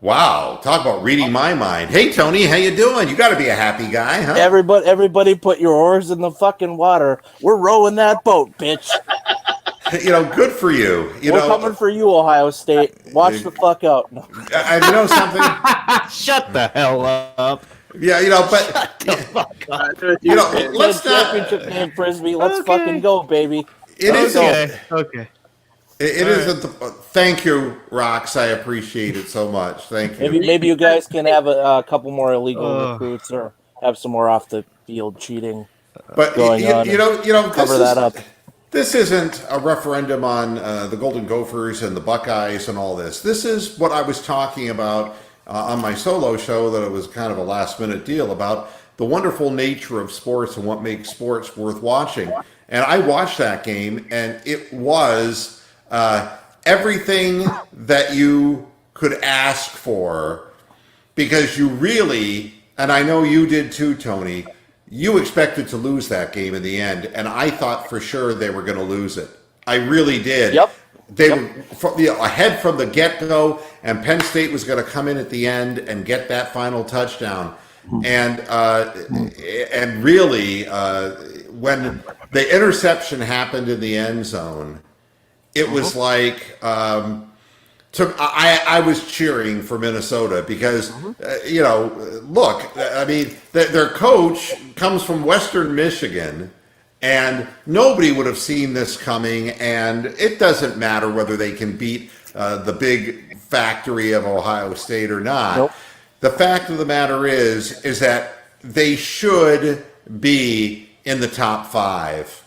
Wow, talk about reading my mind. Hey, Tony, how you doing? You got to be a happy guy, huh? Everybody put your oars in the fucking water. We're rowing that boat, bitch. Good for you. We're coming for you, Ohio State. Watch the fuck out. You know something? Shut the hell up. Yeah, but let's not. Championship game frisbee. Let's fucking go, baby. It is okay. It isn't. Thank you, Rox. I appreciate it so much. Thank you. Maybe you guys can have a couple more illegal recruits or have some more off the field cheating. But going on. Cover that up. This isn't a referendum on the Golden Gophers and the Buckeyes and all this. This is what I was talking about on my solo show, that it was kind of a last-minute deal about the wonderful nature of sports and what makes sports worth watching. And I watched that game, and it was everything that you could ask for, because you really, and I know you did too, Tony, you expected to lose that game in the end, and I thought for sure they were going to lose it. I really did. Yep. They were ahead from the get-go, and Penn State was going to come in at the end and get that final touchdown. And really, when the interception happened in the end zone, it was like I was cheering for Minnesota because, look, I mean, their coach comes from Western Michigan, and nobody would have seen this coming, and it doesn't matter whether they can beat the big factory of Ohio State or not. Nope. The fact of the matter is that they should be in the top 5.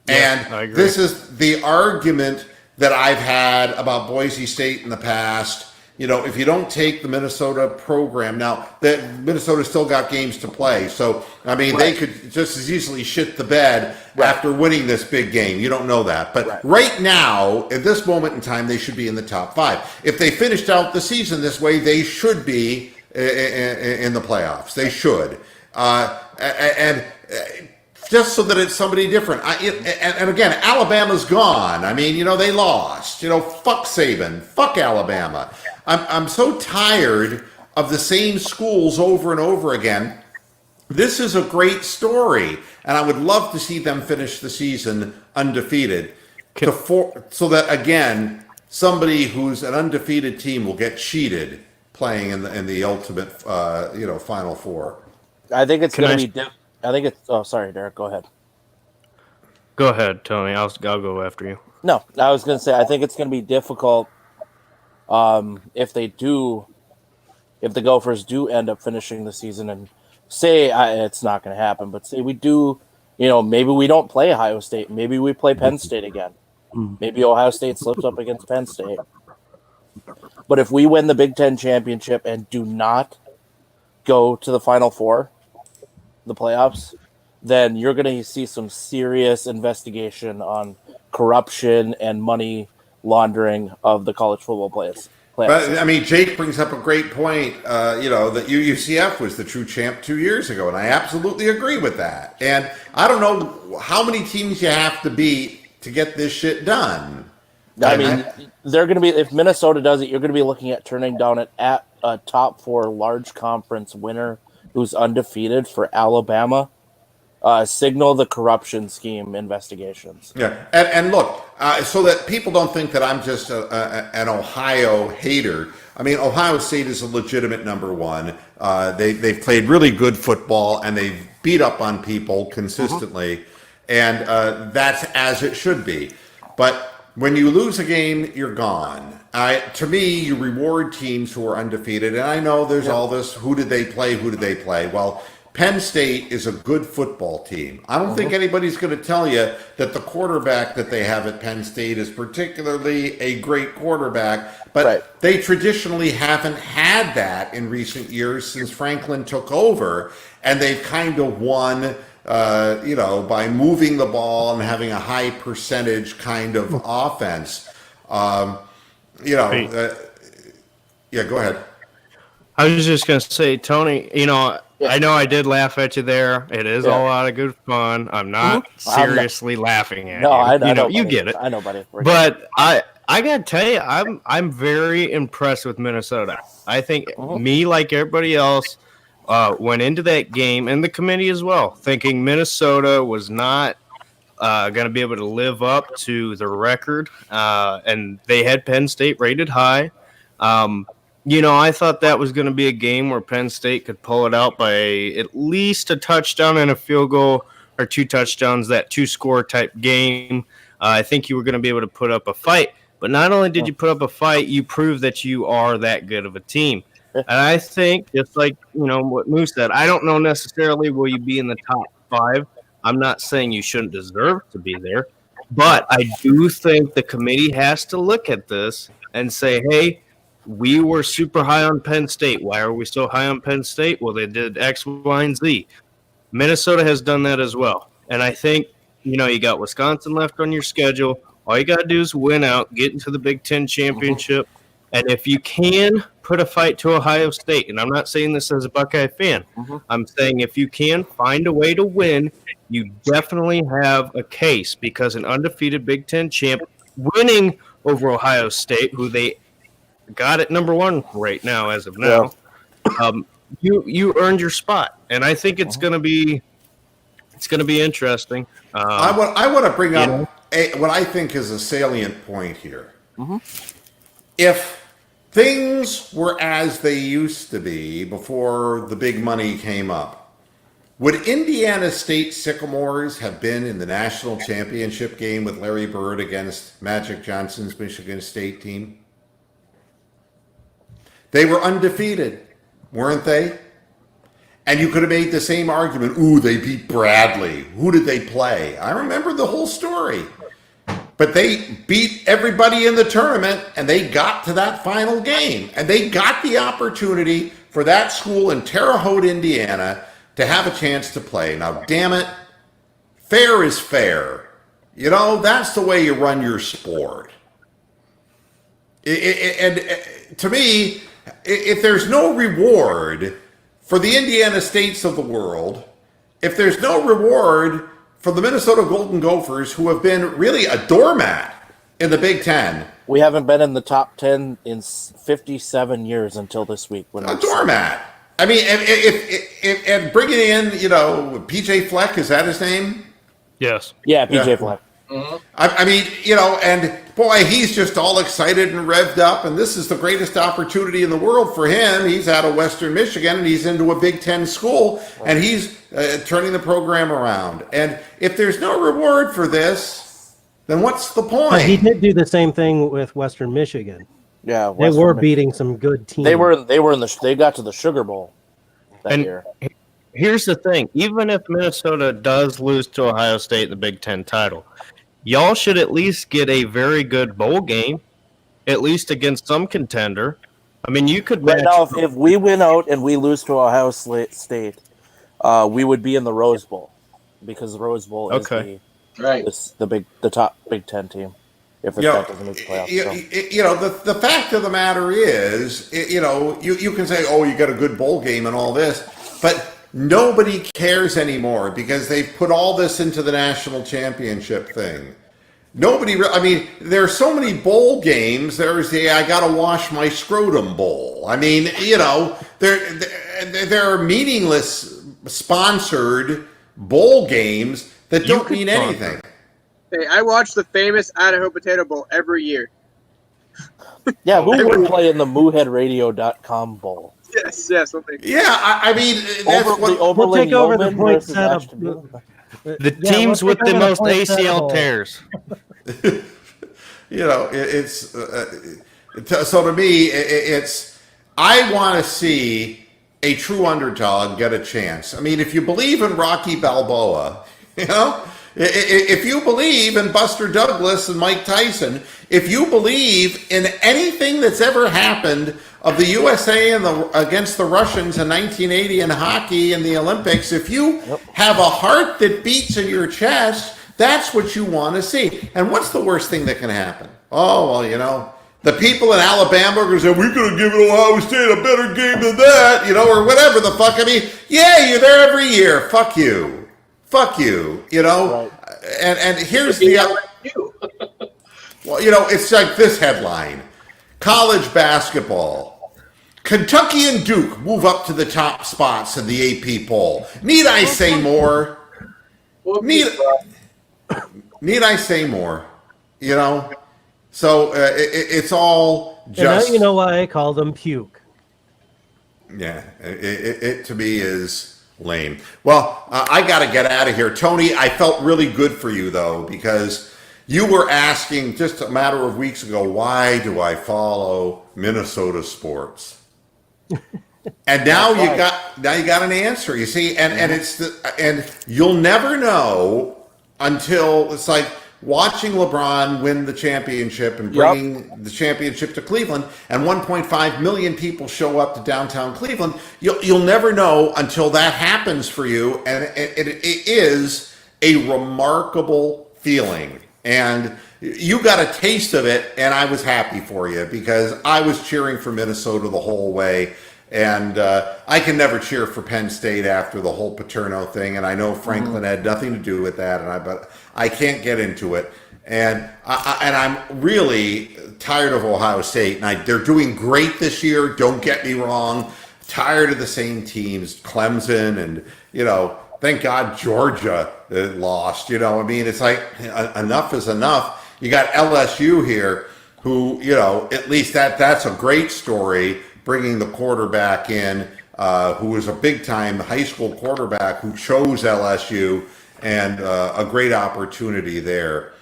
Yeah, and I agree. This is the argument that I've had about Boise State in the past. If you don't take the Minnesota program, now that Minnesota still got games to play, so I mean they could just as easily shit the bed after winning this big game. You don't know that, but right now, at this moment in time, they should be in the top 5. If they finished out the season this way, they should be in the playoffs. They should, and just so that it's somebody different. And again, Alabama's gone. I mean, they lost. Fuck Saban. Fuck Alabama. I'm so tired of the same schools over and over again. This is a great story, and I would love to see them finish the season undefeated, so that again, somebody who's an undefeated team will get cheated playing in the ultimate, Final Four. I think it's going to be. I think it's. Oh, sorry, Derek. Go ahead. Go ahead, Tony. I'll go after you. No, I was going to say I think it's going to be difficult. If the Gophers do end up finishing the season, and say it's not going to happen, but say we do, maybe we don't play Ohio State. Maybe we play Penn State again. Maybe Ohio State slips up against Penn State. But if we win the Big Ten championship and do not go to the Final Four, the playoffs, then you're going to see some serious investigation on corruption and money laundering of the college football playoffs. But I mean, Jake brings up a great point. That UCF was the true champ 2 years ago, and I absolutely agree with that. And I don't know how many teams you have to beat to get this shit done. I mean, they're going to be, if Minnesota does it, you're going to be looking at turning down at a top 4 large conference winner who's undefeated for Alabama. Signal the corruption scheme investigations. Yeah, and look, so that people don't think that I'm just an Ohio hater. I mean, Ohio State is a legitimate number 1. They've played really good football, and they've beat up on people consistently, and that's as it should be. But when you lose a game, you're gone. To me, you reward teams who are undefeated, and I know there's all this, who did they play? Well, Penn State is a good football team. I don't think anybody's going to tell you that the quarterback that they have at Penn State is particularly a great quarterback, but they traditionally haven't had that in recent years since Franklin took over, and they've kind of won, by moving the ball and having a high percentage kind of offense. Yeah, go ahead. I was just going to say, Tony, I know I did laugh at you there. It is a lot of good fun. I'm not seriously laughing at you. I know. You get it. I know, buddy. But I I gotta tell you, I'm very impressed with Minnesota. I think me, like everybody else, went into that game, and the committee as well, thinking Minnesota was not going to be able to live up to the record, and they had Penn State rated high. I thought that was going to be a game where Penn State could pull it out by at least a touchdown and a field goal or 2 touchdowns, that 2-score type game. I think you were going to be able to put up a fight. But not only did you put up a fight, you proved that you are that good of a team. And I think, just like what Moose said, I don't know necessarily will you be in the top 5. I'm not saying you shouldn't deserve to be there. But I do think the committee has to look at this and say, hey, we were super high on Penn State. Why are we so high on Penn State? Well, they did X, Y, and Z. Minnesota has done that as well. And I think, you got Wisconsin left on your schedule. All you got to do is win out, get into the Big Ten championship. And if you can put a fight to Ohio State, and I'm not saying this as a Buckeye fan, I'm saying if you can find a way to win, you definitely have a case, because an undefeated Big Ten champ winning over Ohio State, who they got at number 1 right now as of now, you earned your spot. And I think it's going to be interesting. I want to bring up what I think is a salient point here. If things were as they used to be before the big money came up, would Indiana State Sycamores have been in the national championship game with Larry Bird against Magic Johnson's Michigan State team? They were undefeated, weren't they? And you could have made the same argument. Ooh, they beat Bradley. Who did they play? I remember the whole story. But they beat everybody in the tournament, and they got to that final game. And they got the opportunity for that school in Terre Haute, Indiana, to have a chance to play. Now, damn it, fair is fair. That's the way you run your sport. And to me, if there's no reward for the Indiana States of the world, if there's no reward for the Minnesota Golden Gophers, who have been really a doormat in the Big Ten. We haven't been in the top 10 in 57 years until this week. A doormat. I mean, if bringing in, PJ Fleck, is that his name? Yes. Yeah, PJ Fleck. I mean, and boy, he's just all excited and revved up, and this is the greatest opportunity in the world for him. He's out of Western Michigan, and he's into a Big Ten school, and he's turning the program around. And if there's no reward for this, then what's the point? But he did do the same thing with Western Michigan. Yeah, they were beating some good teams. They got to the Sugar Bowl that year. Here's the thing: even if Minnesota does lose to Ohio State in the Big Ten title, y'all should at least get a very good bowl game, at least against some contender. I mean, you could match. Now, if we win out and we lose to Ohio State, we would be in the Rose Bowl, because the Rose Bowl is the top Big Ten team. If that doesn't make the playoffs, the fact of the matter is, you can say, oh, you got a good bowl game and all this, but nobody cares anymore because they've put all this into the national championship thing. I mean, there are so many bowl games. There's the I gotta wash my scrotum bowl. I mean, there are meaningless sponsored bowl games that don't mean anything. Hey, I watch the famous Idaho Potato Bowl every year. Yeah, who would play in the MooheadRadio.com Bowl? Yes. I mean, that's we'll take over the point setup. The teams with the most ACL tears. It's so to me, it's I want to see a true underdog get a chance. I mean, if you believe in Rocky Balboa, if you believe in Buster Douglas and Mike Tyson, if you believe in anything that's ever happened of the USA against the Russians in 1980 in hockey and the Olympics, if you have a heart that beats in your chest, that's what you want to see. And what's the worst thing that can happen? Oh, well, the people in Alabama are going to say, we're going to give Ohio State a better game than that, or whatever the fuck. I mean, yeah, you're there every year. Fuck you. Right. And here's the Well, it's like this headline. College basketball. Kentucky and Duke move up to the top spots in the AP poll. Need I say more? Need I say more? So it's all just. And now you know why I call them puke. Yeah, it to me is lame. Well, I got to get out of here. Tony, I felt really good for you, though, because you were asking just a matter of weeks ago, why do I follow Minnesota sports? And now you got an answer, you see, and and you'll never know until it's like watching LeBron win the championship and bringing the championship to Cleveland, and 1.5 million people show up to downtown Cleveland. You'll never know until that happens for you, and it is a remarkable feeling. And you got a taste of it, and I was happy for you because I was cheering for Minnesota the whole way. And I can never cheer for Penn State after the whole Paterno thing, and I know Franklin had nothing to do with that, but I can't get into it. And I'm really tired of Ohio State, and they're doing great this year. Don't get me wrong. Tired of the same teams, Clemson, and thank God Georgia lost. I mean, it's like enough is enough. You got LSU here, who at least that's a great story. Bringing the quarterback in, who was a big-time high school quarterback who chose LSU, and a great opportunity there.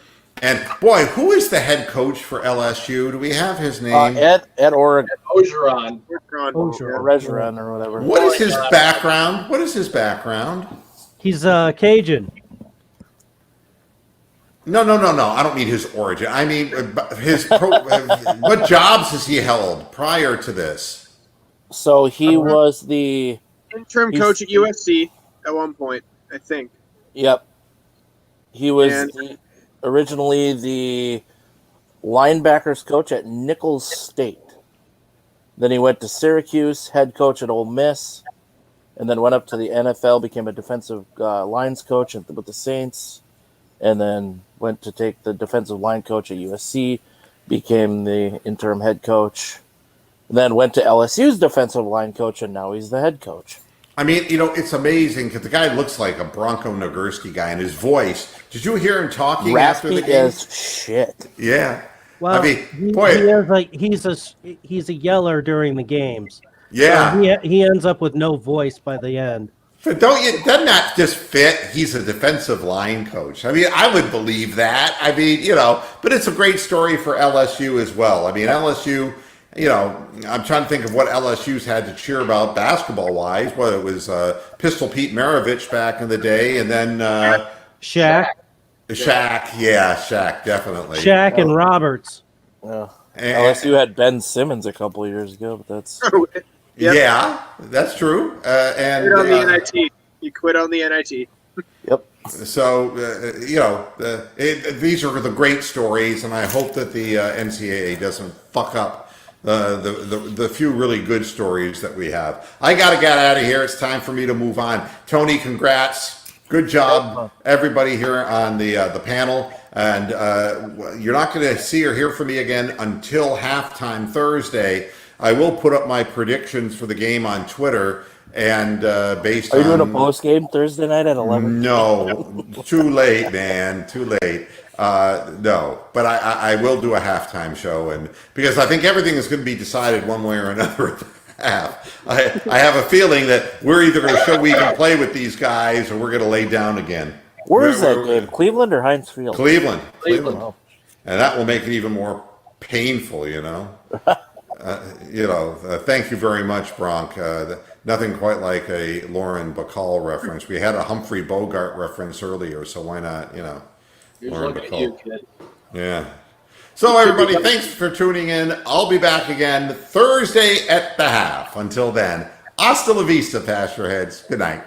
And boy, who is the head coach for LSU? Do we have his name? Ed Oregon. Ogeron. Ogeron or whatever. What is his background? He's Cajun. No. I don't mean his origin. I mean what jobs has he held prior to this? So he was the interim coach at USC at one point, I think. Yep. He was originally the linebackers coach at Nicholls State. Then he went to Syracuse, head coach at Ole Miss, and then went up to the NFL, became a defensive lines coach with the Saints, and then went to take the defensive line coach at USC, became the interim head coach, then went to LSU's defensive line coach, and now he's the head coach. I mean, it's amazing because the guy looks like a Bronco Nagurski guy, and his voice. Did you hear him talking after the game? As shit. Yeah. Well, I mean, he's a yeller during the games. Yeah. So he ends up with no voice by the end. But doesn't that just fit? He's a defensive line coach. I mean, I would believe that. I mean, but it's a great story for LSU as well. I mean, LSU, I'm trying to think of what LSU's had to cheer about basketball-wise. Well, it was Pistol Pete Maravich back in the day, and then Shaq, definitely. Shaq and Roberts. Yeah. LSU had Ben Simmons a couple of years ago, but that's... Yep. Yeah, that's true. And quit on the NIT. You quit on the NIT. Yep. So, these are the great stories, and I hope that the NCAA doesn't fuck up the few really good stories that we have. I got to get out of here. It's time for me to move on. Tony, congrats. Good job, everybody here on the panel. And you're not going to see or hear from me again until halftime Thursday. I will put up my predictions for the game on Twitter, and based on... Are you doing a post-game Thursday night at 11? No, too late, man, too late. No, but I will do a halftime show, and because I think everything is going to be decided one way or another at the half. I have a feeling that we're either going to show we can play with these guys, or we're going to lay down again. Where is that game? Cleveland or Heinz Field? Cleveland. Oh. And that will make it even more painful, thank you very much, Bronk. Nothing quite like a Lauren Bacall reference. We had a Humphrey Bogart reference earlier, so why not, Lauren Bacall. Yeah. So, everybody, thanks for tuning in. I'll be back again Thursday at the half. Until then, hasta la vista, Pasture Heads. Good night.